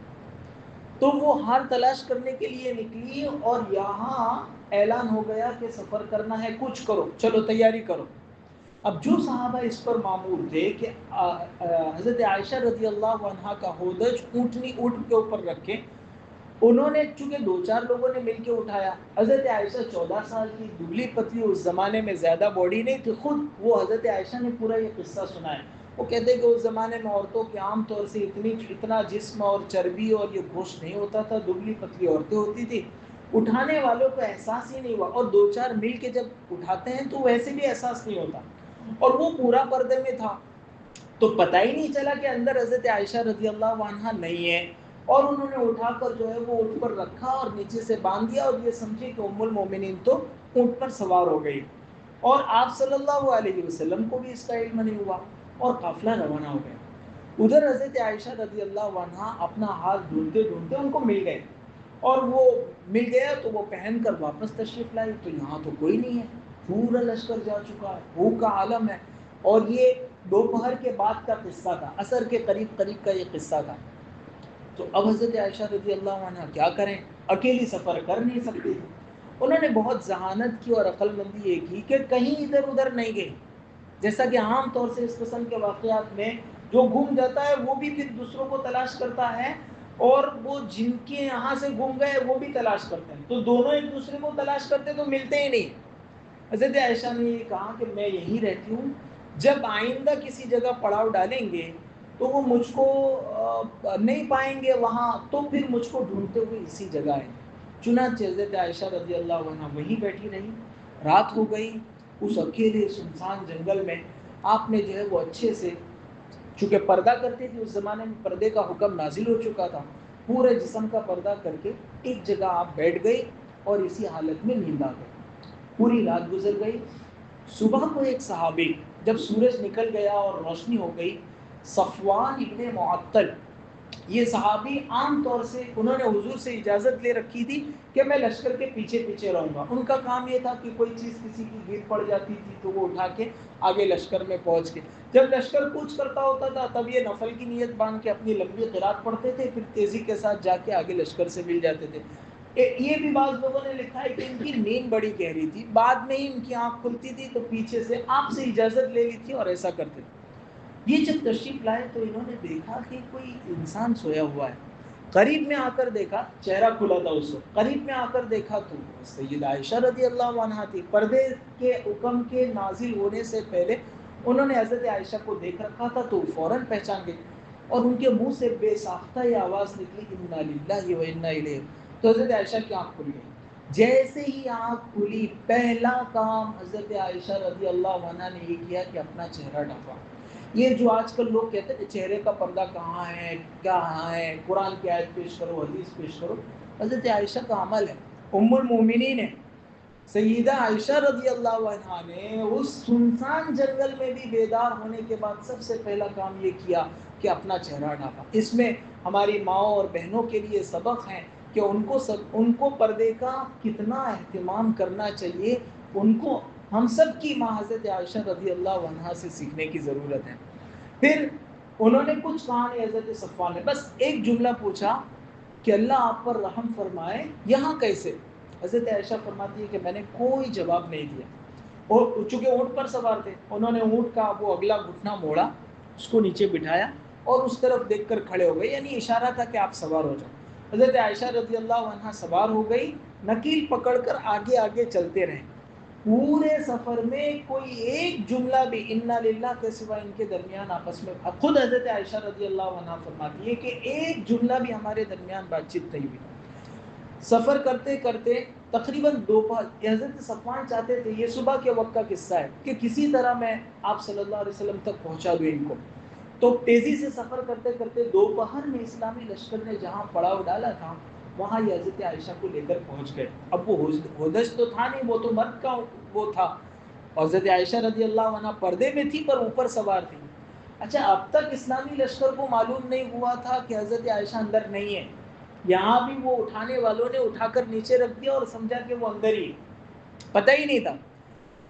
تو وہ ہار تلاش کرنے کے لیے نکلی، اور یہاں اعلان ہو گیا کہ سفر کرنا ہے، کچھ کرو، چلو تیاری کرو۔ اب جو صحابہ اس پر مامور تھے کہ حضرت عائشہ رضی اللہ عنہا کا ہودج اونٹنی اونٹ کے اوپر رکھے، انہوں نے چونکہ دو چار لوگوں نے مل کے اٹھایا۔ حضرت عائشہ 14 سال کی، دبلی پتلی، اس زمانے میں زیادہ باڈی نہیں تھی، خود وہ حضرت عائشہ نے پورا یہ قصہ سنایا۔ وہ کہتے ہیں کہ اس زمانے میں عورتوں کے عام طور سے اتنا جسم اور چربی اور یہ گوشت نہیں ہوتا تھا، دبلی پتلی عورتیں ہوتی تھی، اٹھانے والوں کو احساس ہی نہیں ہوا، اور دو چار مل کے جب اٹھاتے ہیں تو ویسے بھی احساس نہیں ہوتا، اور وہ پورا پردے میں تھا، تو پتہ ہی نہیں چلا کہ اندر حضرت عائشہ رضی اللہ عنہا نہیں ہے۔ اور انہوں نے اٹھا کر جو ہے وہ اونٹ پر رکھا اور نیچے سے باندھ دیا، اور یہ سمجھے کہ ام المومنین تو اونٹ پر سوار ہو گئی، اور آپ صلی اللہ علیہ وسلم کو بھی اس کا علم نہیں ہوا، اور قافلہ روانہ ہو گیا۔ ادھر حضرت عائشہ رضی اللہ عنہا اپنا حال ڈھونڈتے ڈھونڈتے ان کو مل گئے، اور وہ مل گیا تو وہ پہن کر واپس تشریف لائی، تو یہاں تو کوئی نہیں ہے، پورا لشکر جا چکا ہے، بھوک کا عالم ہے، اور یہ دوپہر کے بعد کا قصہ تھا، عصر کے قریب قریب کا یہ قصہ تھا۔ تو اب حضرت عائشہ رضی اللہ عنہ کیا کریں، اکیلی سفر کر نہیں سکتی تھی۔ انہوں نے بہت ذہانت کی اور عقل مندی یہ کی کہ کہیں ادھر ادھر نہیں گئی، جیسا کہ عام طور سے اس قسم کے واقعات میں جو گم جاتا ہے وہ بھی پھر دوسروں کو تلاش کرتا ہے، اور وہ جن کے یہاں سے گم گئے وہ بھی تلاش کرتے ہیں، تو دونوں ایک دوسرے کو تلاش کرتے تو ملتے ہی نہیں۔ حضرت عائشہ نے یہ کہا کہ میں یہیں رہتی ہوں، جب آئندہ کسی جگہ پڑاؤ ڈالیں گے تو وہ مجھ کو نہیں پائیں گے وہاں، تو پھر مجھ کو ڈھونڈتے ہوئے اسی جگہ آئیں گے۔ چنانچہ حضرت عائشہ رضی اللہ عنہ وہیں بیٹھی رہی، رات ہو گئی، اس اکیلے سنسان جنگل میں آپ نے جو ہے وہ اچھے سے، چونکہ پردہ کرتی تھی، اس زمانے میں پردے کا حکم نازل ہو چکا تھا، پورے جسم کا پردہ کر کے ایک جگہ آپ بیٹھ گئی، اور اسی حالت میں نیند آ گئی۔ پوری رات گزر گئی۔ صبح کو ایک صحابی، جب سورج نکل گیا اور روشنی ہو گئی، صفوان ابن معطل، یہ صحابی عام طور سے انہوں نے حضور سے اجازت لے رکھی تھی کہ میں لشکر کے پیچھے پیچھے رہوں گا، ان کا کام یہ تھا کہ کوئی چیز کسی کی گر پڑ جاتی تھی تو وہ اٹھا کے آگے لشکر میں پہنچ کے، جب لشکر کوچ کرتا ہوتا تھا تب یہ نفل کی نیت باندھ کے اپنی لمبی قرات پڑھتے تھے، پھر تیزی کے ساتھ جا کے آگے لشکر سے مل جاتے تھے۔ یہ بھی بعض لوگوں نے لکھا ہے کہ ان کی نیند بڑی گہری تھی، بعد میں ہی ان کی آنکھ کھلتی تھی تو پیچھے سے آپ سے اجازت لے لی تھی اور ایسا کرتے تھے۔ یہ جب تشریف لائے تو انہوں نے دیکھا کہ کوئی انسان سویا ہوا ہے، قریب میں آ کر دیکھا، چہرہ کھلا تھا اس وقت، قریب میں آ کر دیکھا تو سیدہ عائشہ رضی اللہ عنہا تھی۔ پردے کے حکم کے نازل ہونے سے پہلے انہوں نے حضرت عائشہ کو دیکھ رکھا تھا تو فوراً پہچان گئی، اور ان کے منہ سے بے ساختہ یہ آواز نکلی، انا للہ و انا الیہ، تو حضرت عائشہ کی آنکھ کھل گئی۔ جیسے ہی آنکھ کھلی، پہلا کام حضرت عائشہ رضی اللہ عنہا نے یہ کیا کہ اپنا چہرہ ڈھانپا۔ یہ جو آج کل لوگ کہتے ہیں چہرے کا پردہ کہاں ہے، کہاں ہے، قرآن کی آیت پیش کرو، حدیث پیش کرو، حضرت عائشہ کا عمل ہے، ام المومنین ہے، سیدہ عائشہ رضی اللہ عنہا نے اس سنسان جنگل میں بھی بیدار ہونے کے بعد سب سے پہلا کام یہ کیا کہ اپنا چہرہ ڈھانپا۔ اس میں ہماری ماؤں اور بہنوں کے لیے سبق ہیں کہ ان کو پردے کا کتنا اہتمام کرنا چاہیے، ان کو ہم سب کی ماں حضرت عائشہ رضی اللہ عنہا سے سیکھنے کی ضرورت ہے۔ پھر انہوں نے کچھ کہا نہیں، حضرت صفوان نے بس ایک جملہ پوچھا کہ اللہ آپ پر رحم فرمائے، یہاں کیسے؟ حضرت عائشہ فرماتی ہے کہ میں نے کوئی جواب نہیں دیا، اور چونکہ اونٹ پر سوار تھے، انہوں نے اونٹ کا وہ اگلا گھٹنا موڑا، اس کو نیچے بٹھایا اور اس طرف دیکھ کر کھڑے ہو گئے، یعنی اشارہ تھا کہ آپ سوار ہو جاؤ۔ حضرت عائشہ رضی اللہ عنہا سوار ہو گئی، نکیل پکڑ کر آگے آگے چلتے رہے۔ پورے سفر میں کوئی ایک جملہ بھی انا للہ کے سوا ان کے درمیان آپس میں، خود حضرت عائشہ رضی اللہ عنہا فرماتی ہے کہ ایک جملہ بھی ہمارے درمیان بات چیت نہیں ہوئی۔ سفر کرتے کرتے تقریباً دوپہر، حضرت صفوان چاہتے تھے، یہ صبح کے وقت کا قصہ ہے، کہ کسی طرح میں آپ صلی اللہ علیہ وسلم تک پہنچا دوں ان کو، تو تیزی سے سفر کرتے کرتے دوپہر میں اسلامی لشکر نے جہاں پڑاؤ ڈالا تھا وہاں یہ حضرت عائشہ کو لے کر پہنچ گئے۔ اب وہ ہودج تو تھا نہیں، وہ تو مرد کا وہ تھا، اور حضرت عائشہ رضی اللہ عنہ پردے میں تھی پر اوپر سوار تھی۔ اچھا، اب تک اسلامی لشکر کو معلوم نہیں ہوا تھا کہ حضرت عائشہ اندر نہیں ہے، یہاں بھی وہ اٹھانے والوں نے اٹھا کر نیچے رکھ دیا اور سمجھا کہ وہ اندر ہی، پتہ ہی نہیں تھا۔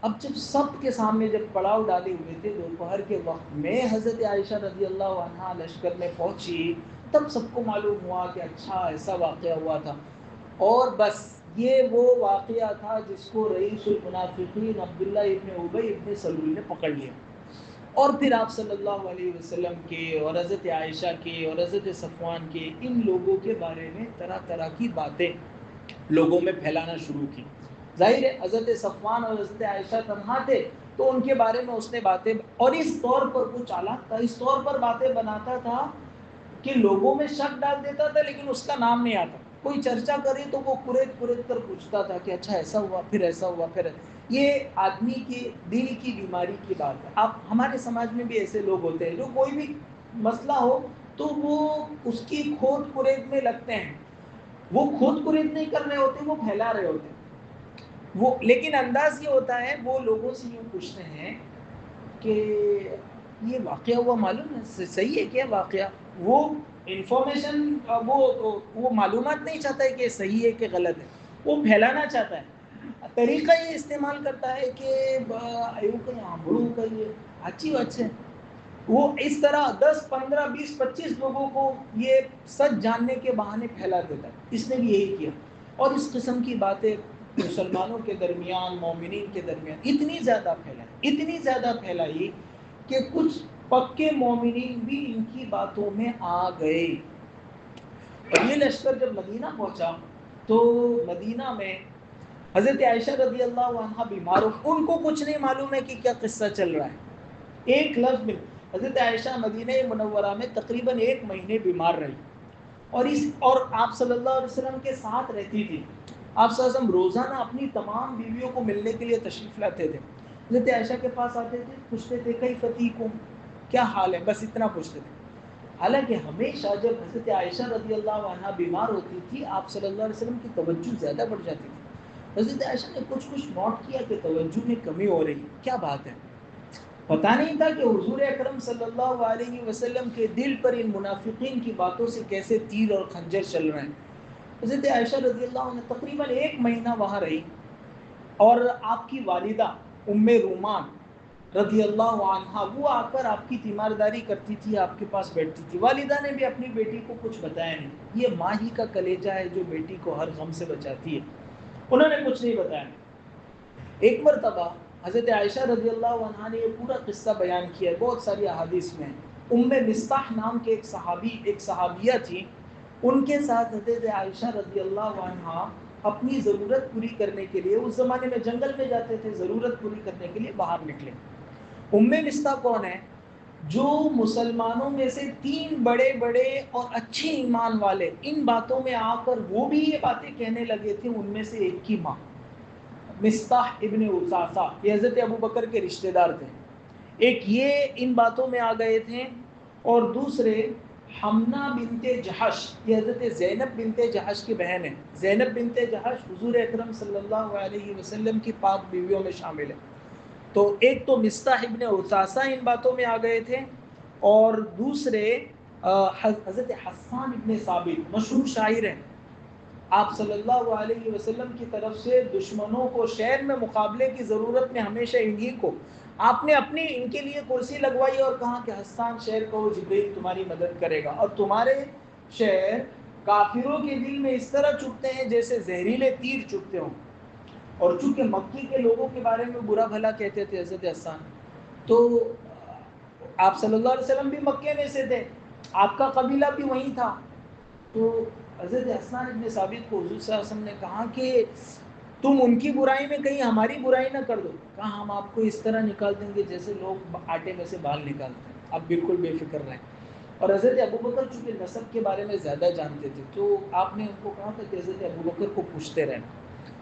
اب جب سب کے سامنے جب پڑاؤ ڈالے ہوئے تھے دوپہر کے وقت میں حضرت عائشہ رضی اللہ عنہا لشکر میں پہنچی، تب سب کو معلوم ہوا کہ اچھا ایسا واقعہ ہوا تھا۔ اور بس یہ وہ واقعہ تھا جس کو رئیس المنافقین عبداللہ ابن ابی ابن سلول نے پکڑ لیا، اور پھر آپ صلی اللہ علیہ وسلم کے اور حضرت عائشہ کے اور حضرت صفوان کے ان لوگوں کے بارے میں طرح طرح کی باتیں لوگوں میں پھیلانا شروع کی۔ ظاہر ہے حضرت صفوان اور حضرت عائشہ تنہا تھے تو ان کے بارے میں اس نے باتیں، اور اس طور پر وہ چالاک تھا، اس طور پر باتیں بناتا تھا کہ لوگوں میں شک ڈال دیتا تھا لیکن اس کا نام نہیں آتا، کوئی چرچا کرے تو وہ قریت قریت کر پوچھتا تھا کہ اچھا ایسا ہوا، پھر ایسا ہوا، پھر یہ آدمی کی دل کی بیماری کی بات ہے۔ آپ ہمارے سماج میں بھی ایسے لوگ ہوتے ہیں جو کوئی بھی مسئلہ ہو تو وہ اس کی کھود قریت میں لگتے ہیں، وہ خود قریت نہیں کر رہے ہوتے، وہ پھیلا رہے ہوتے ہیں وہ، لیکن انداز یہ ہوتا ہے وہ لوگوں سے یوں پوچھتے ہیں کہ یہ واقعہ ہوا معلوم ہے، صحیح ہے کیا واقعہ؟ وہ انفارمیشن وہ معلومات نہیں چاہتا ہے کہ صحیح ہے کہ غلط ہے، وہ پھیلانا چاہتا ہے۔ طریقہ یہ استعمال کرتا ہے کہ ایوں کہیں آمبڑوں کہیں اچھی اچھے، وہ اس طرح 10 15 20 25 لوگوں کو یہ سچ جاننے کے بہانے پھیلا دیتا ہے۔ اس نے بھی یہی کیا، اور اس قسم کی باتیں مسلمانوں کے درمیان، مومنین کے درمیان اتنی زیادہ پھیلائی کہ کچھ پکے مومنین بھی ان کی باتوں میں آ گئے۔ اور یہ لشکر جب مدینہ پہنچا تو مدینہ میں حضرت عائشہ رضی اللہ عنہ بیمار ہو، ان کو کچھ نہیں معلوم ہے کہ کیا قصہ چل رہا ہے، ایک لفظ میں حضرت عائشہ مدینہ منورہ میں تقریباً 1 مہینے بیمار رہی، اور آپ صلی اللہ علیہ وسلم کے ساتھ رہتی تھی۔ آپ صلی اللہ علیہ وسلم روزانہ اپنی تمام بیویوں کو ملنے کے لیے تشریف لاتے تھے، حضرت عائشہ کے پاس آتے تھے، پوچھتے تھے کئی فتیکم، کیا حال ہے، بس اتنا پوچھتے تھے۔ حالانکہ ہمیشہ جب حضرت عائشہ رضی اللہ عنہ بیمار ہوتی تھی آپ صلی اللہ علیہ وسلم کی توجہ زیادہ بڑھ جاتی تھی۔ حضرت عائشہ نے کچھ نوٹ کیا کہ توجہ میں کمی ہو رہی، کیا بات ہے؟ پتہ نہیں تھا کہ حضور اکرم صلی اللہ علیہ وسلم کے دل پر ان منافقین کی باتوں سے کیسے تیر اور خنجر چل رہے ہیں۔ حضرت عائشہ رضی اللہ عنہ تقریباً 1 مہینہ وہاں رہی، اور آپ کی والدہ ام رومان رضی اللہ عنہا وہ آ کر آپ کی تیمارداری کرتی تھی، آپ کے پاس بیٹھتی تھی۔ والدہ نے بھی اپنی بیٹی کو کچھ بتایا نہیں، یہ ماں ہی کا کلیجہ ہے جو بیٹی کو ہر غم سے بچاتی ہے، انہوں نے کچھ نہیں بتایا۔ ایک مرتبہ حضرت عائشہ رضی اللہ عنہا نے یہ پورا قصہ بیان کیا ہے، بہت ساری احادیث میں۔ ام مصطح نام کے ایک صحابیہ تھی، ان کے ساتھ حضرت عائشہ رضی اللہ عنہا اپنی ضرورت پوری کرنے کے لیے، اس زمانے میں جنگل میں جاتے تھے، ضرورت پوری کرنے کے لیے باہر نکلے۔ ام مصطح کون ہے؟ جو مسلمانوں میں سے 3 بڑے بڑے اور اچھے ایمان والے ان باتوں میں آ کر وہ بھی یہ باتیں کہنے لگے تھے، ان میں سے ایک کی ماں مصطح ابن اساسہ، یہ حضرت ابو بکر کے رشتہ دار تھے، ایک یہ ان باتوں میں آ گئے تھے، اور دوسرے حمنا بنت جہش، یہ حضرت زینب بنت جہش کی بہن ہے. زینب بنت جہش حضور اکرم صلی اللہ علیہ وسلم کی پاک بیویوں میں شامل ہے. تو ایک تو مصطح ابن اثاثہ ان باتوں میں آ گئے تھے، اور دوسرے حضرت حسان ابن ثابت مشہور شاعر ہیں. آپ صلی اللہ علیہ وسلم کی طرف سے دشمنوں کو شہر میں مقابلے کی ضرورت میں ہمیشہ انہی کو آپ نے اپنی ان کے لیے کرسی لگوائی اور کہا کہ حسان شہر کو جبریل تمہاری مدد کرے گا، اور تمہارے شہر کافروں کے دل میں اس طرح چبھتے ہیں جیسے زہریلے تیر چبھتے ہوں. اور چونکہ مکی کے لوگوں کے بارے میں برا بھلا کہتے تھے حضرت حسان، تو آپ صلی اللہ علیہ وسلم بھی مکے میں سے تھے، آپ کا قبیلہ بھی وہیں تھا. تو حضرت حسان ابن ثابت کو حضور صلی اللہ علیہ وسلم نے کہا کہ تم ان کی برائی میں کہیں ہماری برائی نہ کر دو. کہا ہم آپ کو اس طرح نکال دیں گے جیسے لوگ آٹے میں سے بال نکالتے ہیں، آپ بالکل بے فکر رہیں. اور حضرت ابوبکر چونکہ نسب کے بارے میں زیادہ جانتے تھے، تو آپ نے ان کو کہا تھا کہ حضرت ابوبکر کو پوچھتے رہنا.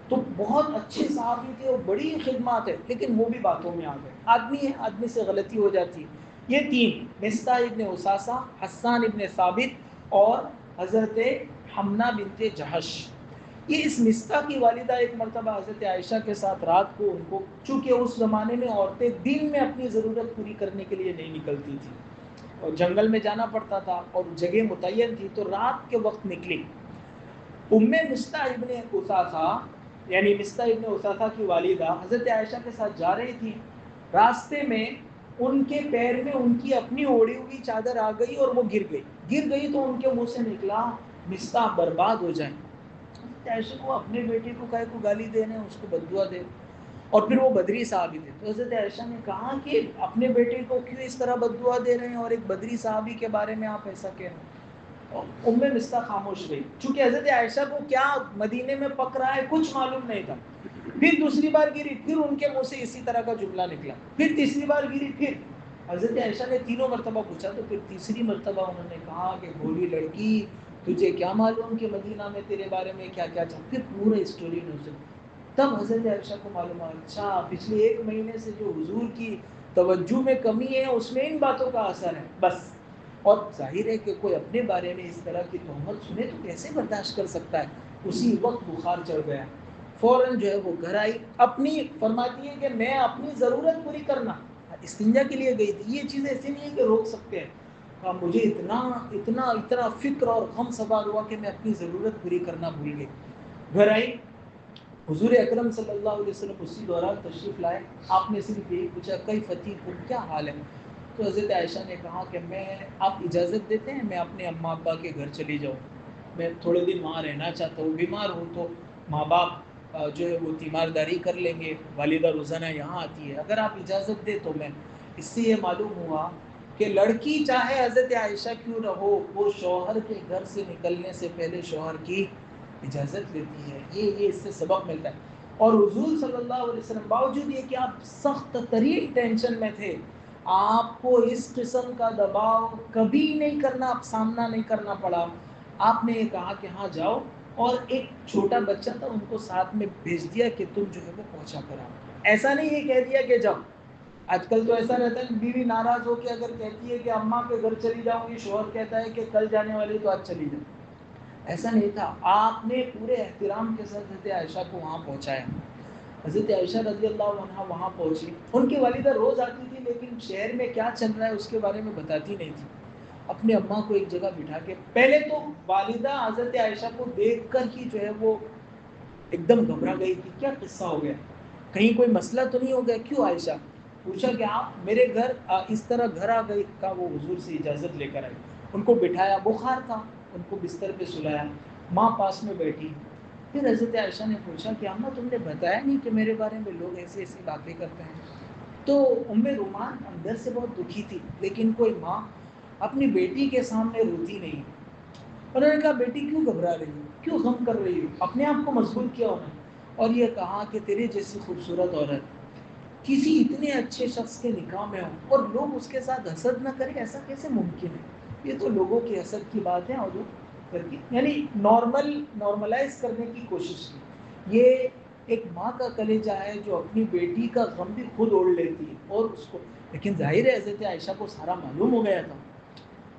تو بہت اچھے صحابی تھے اور بڑی خدمات ہے، لیکن وہ بھی باتوں میں آ گئے. آدمی ہے، آدمی سے غلطی ہو جاتی ہے. یہ تین، مصطح ابن اثاثہ، حسان ابن ثابت اور حضرت حمنا بنت جہش. یہ اس مصطح کی والدہ ایک مرتبہ حضرت عائشہ کے ساتھ رات کو ان کو، چونکہ اس زمانے میں عورتیں دن میں اپنی ضرورت پوری کرنے کے لیے نہیں نکلتی تھی اور جنگل میں جانا پڑتا تھا اور جگہ متعین تھی، تو رات کے وقت نکلی. مصطح ابن اثاثہ یعنی مصطح ابن اثاثہ کی والدہ حضرت عائشہ کے ساتھ جا رہی تھی. راستے میں ان کے پیر میں ان کی اپنی اوڑھی ہوئی چادر آ گئی اور وہ گر گئی تو ان کے منہ سے نکلا مصطح برباد ہو جائیں. حضرت عائشہ کو اپنے بیٹے کو کہے کو گالی دینے، اس کو بد دعا دے، اور پھر وہ بدری صحابی تھے. تو حضرت عائشہ نے کہا کہ اپنے بیٹے کو کیوں اس طرح بد دعا دے رہے ہیں اور ایک بدری صحابی کے بارے میں آپ ایسا کہہ رہے ہیں. مصطح خاموش رہی، چونکہ حضرت عائشہ کو کیا مدینے میں پک رہا ہے کچھ معلوم نہیں تھا. پھر دوسری بار گری، پھر ان کے منہ سے اسی طرح کا جملہ نکلا. پھر تیسری بار گری، پھر حضرت عائشہ نے تینوں مرتبہ پوچھا. تو پھر تیسری مرتبہ انہوں نے کہا کہ بھولی لڑکی، تجھے کیا معلوم کہ مدینہ میں تیرے بارے میں کیا کیا چاہتا. پھر پورا اسٹوری نے تب حضرت عائشہ کو معلوم ہوا، اچھا پچھلے 1 مہینے سے جو حضور کی توجہ میں کمی ہے اس میں ان باتوں کا اثر ہے بس. اور ظاہر ہے کہ کوئی اپنے بارے میں اس طرح کی تہمت سنے تو کیسے برداشت کر سکتا ہے. اسی وقت بخار چڑھ گیا، فوراً جو ہے وہ گھر آئی. اپنی فرماتی ہے کہ میں اپنی ضرورت پوری کرنا استنجا کے لیے گئی تھی. یہ چیز ایسی نہیں ہے کہ روک سکتے ہیں. مجھے اتنا فکر اور غم سوار ہوا کہ میں اپنی ضرورت پوری کرنا بھول گئی. گھر آئی، حضور اکرم صلی اللہ علیہ وسلم اسی دوران تشریف لائے. آپ نے صرف یہی پوچھا کئی فتیق کو کیا حال ہے. تو حضرت عائشہ نے کہا کہ آپ اجازت دیتے ہیں میں اپنے اماں ابا کے گھر چلی جاؤں، میں تھوڑے دن وہاں رہنا چاہتا ہوں. بیمار ہوں تو ماں باپ جو ہے وہ تیمارداری کر لیں گے، والدہ روزانہ یہاں آتی ہے، اگر آپ اجازت دیں تو میں. اس سے یہ معلوم ہوا کہ لڑکی چاہے حضرت عائشہ کیوں نہ ہو، وہ شوہر کے گھر سے نکلنے سے پہلے شوہر کی اجازت لیتی ہے. یہ اس سے سبق ملتا ہے. اور حضور صلی اللہ علیہ وسلم باوجود یہ کہ آپ سخت ترین ٹینشن میں تھے، آپ کو اس قسم کا دباؤ کبھی نہیں کرنا، سامنا نہیں کرنا پڑا. آپ نے یہ کہا کہ ہاں جاؤ، اور ایک چھوٹا بچہ تھا ان کو ساتھ میں بھیج دیا کہ تم جو ہے وہ پہنچا کر آؤ. ایسا نہیں یہ کہہ دیا کہ جاؤ. آج کل تو ایسا رہتا ہے بیوی ناراض ہو کے اگر کہتی ہے کہ اماں کے گھر چلی جاؤں گی، شوہر کہتا ہے کہ کل جانے والی تو آج چلی جاؤ. ایسا نہیں تھا، آپ نے پورے احترام کے ساتھ حضرت عائشہ کو وہاں پہنچایا. حضرت عائشہ رضی اللہ عنہا وہاں پہنچی. ان کی والدہ روز آتی تھی لیکن شہر میں کیا چل رہا ہے اس کے بارے میں بتاتی نہیں تھی. اپنے اماں کو ایک جگہ بٹھا کے، پہلے تو والدہ حضرت عائشہ کو دیکھ کر ہی جو ہے وہ ایک دم گھبرا گئی کہ کیا قصہ ہو گیا، کہیں کوئی مسئلہ تو نہیں ہو گیا. کیوں عائشہ؟ پوچھا کہ آپ میرے گھر اس طرح گھر آ گئی. کا وہ حضور سے اجازت لے کر آئی. ان کو بٹھایا، بخار تھا، ان کو بستر پہ سلایا، ماں پاس میں بیٹھی. پھر حضرت عائشہ نے پوچھا کہ اماں تم نے بتایا نہیں کہ میرے بارے میں لوگ ایسی ایسی باتیں کرتے ہیں. تو رومان اندر سے بہت دکھی تھی، لیکن کوئی ماں اپنی بیٹی کے سامنے روتی نہیں. انہوں نے کہا بیٹی کیوں گھبرا رہی ہو، کیوں غم کر رہی ہو، اپنے آپ کو مضبوط کیا ہونا. اور یہ کہا کہ تیرے جیسی خوبصورت عورت کسی اتنے اچھے شخص کے نکاح میں ہو اور لوگ اس کے ساتھ حسد نہ کریں، ایسا کیسے ممکن ہے. یہ تو لوگوں کی حسد کی بات ہے. اور جو یعنی نارملائز کرنے کی کوشش کی. یہ ایک ماں کا کلیجہ ہے جو اپنی بیٹی کا غم بھی خود اوڑھ لیتی ہے اور اس کو، لیکن ظاہر ہے حضرت عائشہ کو سارا معلوم ہو گیا تھا.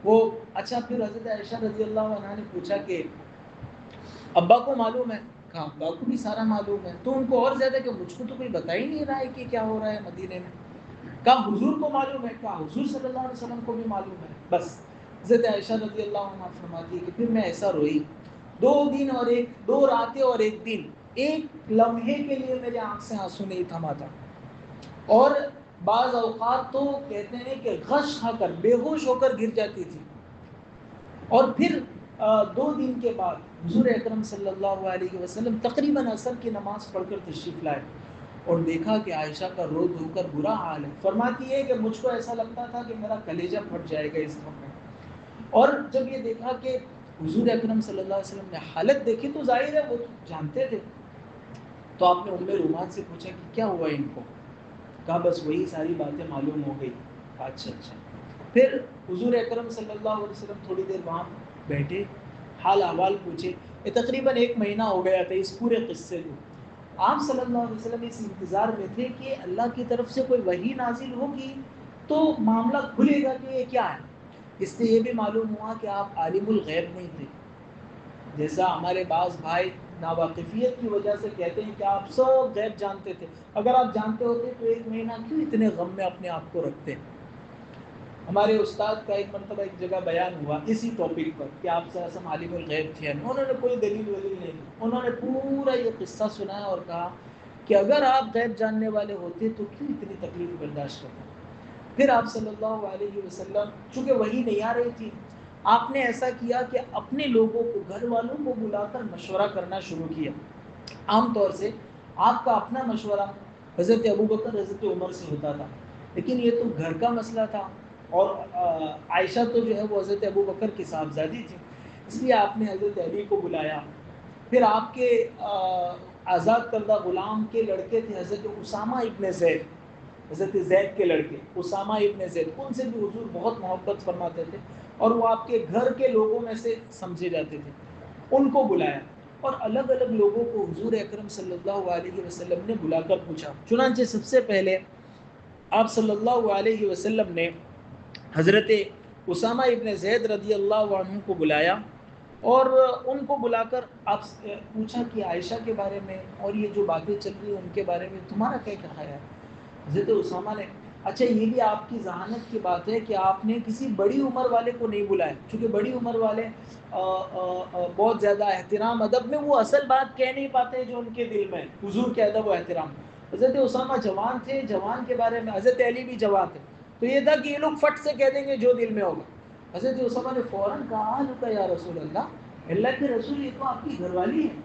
وہ اچھا پھر حضرت عائشہ رضی اللہ عنہ نے پوچھا کہ ابا کو معلوم ہے؟ کہا ابا کو بھی سارا معلوم ہے، تو ان کو اور زیادہ کہ مجھ کو تو کوئی بتا ہی نہیں رہا ہے کہ کیا ہو رہا ہے مدینے میں۔ کہا حضور کو معلوم ہے؟ کہا حضور صلی اللہ علیہ وسلم کو بھی معلوم ہے۔ بس حضرت عائشہ رضی اللہ عنہ فرماتی ہے کہ پھر میں ایسا روئی، 2 راتیں اور 1 دن، ایک لمحے کے لیے میرے آنکھ سے آنسو نہیں تھما تھا، اور بعض اوقات تو کہتے ہیں کہ غش کھا کر بے ہوش ہو کر گر جاتی تھی۔ اور پھر 2 دن کے بعد حضور اکرم صلی اللہ علیہ وسلم تقریباً عصر کی نماز پڑھ کر تشریف لائے، اور دیکھا کہ عائشہ کا رو دھو کر برا حال ہے۔ فرماتی ہے کہ مجھ کو ایسا لگتا تھا کہ میرا کلیجہ پھٹ جائے گا اس غم میں۔ اور جب یہ دیکھا کہ حضور اکرم صلی اللہ علیہ وسلم نے حالت دیکھی تو ظاہر ہے وہ جانتے تھے، تو آپ نے ام رومان سے پوچھا کہ کیا ہوا ان کو؟ کہا بس وہی ساری باتیں معلوم ہو گئی۔ اچھا اچھا۔ پھر حضور اکرم صلی اللہ علیہ وسلم تھوڑی دیر وہاں بیٹھے، حال احوال پوچھے۔ یہ تقریباً 1 مہینہ ہو گیا تھا اس پورے قصے کو۔ آپ صلی اللہ علیہ وسلم اس انتظار میں تھے کہ اللہ کی طرف سے کوئی وحی نازل ہوگی تو معاملہ کھلے گا کہ یہ کیا ہے۔ اس سے یہ بھی معلوم ہوا کہ آپ عالم الغیب نہیں تھے، جیسا ہمارے بعض بھائی ناواقفیت کی وجہ سے کہتے ہیں کہ آپ سب غیب جانتے تھے۔ اگر آپ جانتے ہوتے تو 1 مہینہ کیوں اتنے غم میں اپنے آپ کو رکھتے؟ ہمارے استاد کا ایک مرتبہ ایک جگہ بیان ہوا اسی ٹاپک پر کہ آپ سے اصل عالم الغیب تھے، انہوں نے کوئی دلیل ولیل نہیں دی، انہوں نے پورا یہ قصہ سنایا اور کہا کہ اگر آپ غیب جاننے والے ہوتے تو کیوں اتنی تکلیف برداشت کرتے؟ پھر آپ صلی اللہ علیہ وسلم چونکہ وہی نہیں آ رہی تھی، آپ نے ایسا کیا کہ اپنے لوگوں کو، گھر والوں کو بلا کر مشورہ کرنا شروع کیا۔ عام طور سے آپ کا اپنا مشورہ حضرت ابوبکر حضرت عمر سے ہوتا تھا، لیکن یہ تو گھر کا مسئلہ تھا، اور عائشہ تو جو ہے وہ حضرت ابوبکر کی صاحبزادی تھی، اس لیے آپ نے حضرت علی کو بلایا۔ پھر آپ کے آزاد کردہ غلام کے لڑکے تھے حضرت اسامہ ابن زید، حضرت زید کے لڑکے اسامہ ابن زید، ان سے بھی حضور بہت محبت فرماتے تھے اور وہ آپ کے گھر کے لوگوں میں سے سمجھے جاتے تھے، ان کو بلایا، اور الگ الگ لوگوں کو حضور اکرم صلی اللہ علیہ وسلم نے بلا کر پوچھا۔ چنانچہ سب سے پہلے آپ صلی اللہ علیہ وسلم نے حضرت اسامہ ابن زید رضی اللہ عنہ کو بلایا، اور ان کو بلا کر آپ پوچھا کہ عائشہ کے بارے میں اور یہ جو باتیں چل رہی ہیں ان کے بارے میں تمہارا کیا خیال ہے؟ حضرت اسامہ نے، اچھا یہ بھی آپ کی ذہانت کی بات ہے کہ آپ نے کسی بڑی عمر والے کو نہیں بلایا، چونکہ بڑی عمر والے بہت زیادہ احترام ادب میں وہ اصل بات کہہ نہیں پاتے جو ان کے دل میں حضور کے ادب و احترام۔ حضرت اسامہ جوان تھے، جوان کے بارے میں حضرت علی بھی جوان تھے، تو یہ تھا کہ یہ لوگ فٹ سے کہہ دیں گے جو دل میں ہوگا۔ حضرت اسامہ نے فوراً کہا لکا یا رسول اللہ کے رسول، یہ تو آپ کی گھر والی ہے،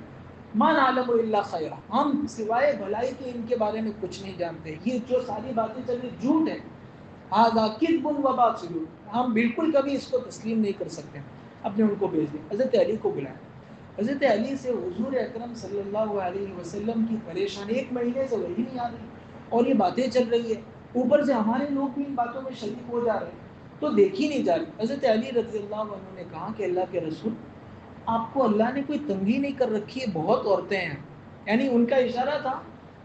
ما نعلم الا خیرا، ہم سوائے بھلائی کے ان کے بارے میں کچھ نہیں جانتے، یہ جو ساری باتیں چل رہی جھوٹ ہے، ھذا کذب و باطل، ہم بالکل کبھی اس کو تسلیم نہیں کر سکتے۔ اپنے ان کو بھیج دیا، حضرت علی کو بلایا۔ حضرت علی سے حضور اکرم صلی اللہ علیہ وسلم کی پریشانی 1 مہینے سے وہی نہیں آ رہی، اور یہ باتیں چل رہی ہے، اوپر سے ہمارے لوگ بھی ان باتوں میں شریک ہو جا رہے ہیں، تو دیکھی نہیں جا رہی۔ حضرت علی رضی اللہ عنہ نے کہا کہ اللہ کے رسول، آپ کو اللہ نے کوئی تنگی نہیں کر رکھی ہے، بہت عورتیں ہیں، یعنی ان کا اشارہ تھا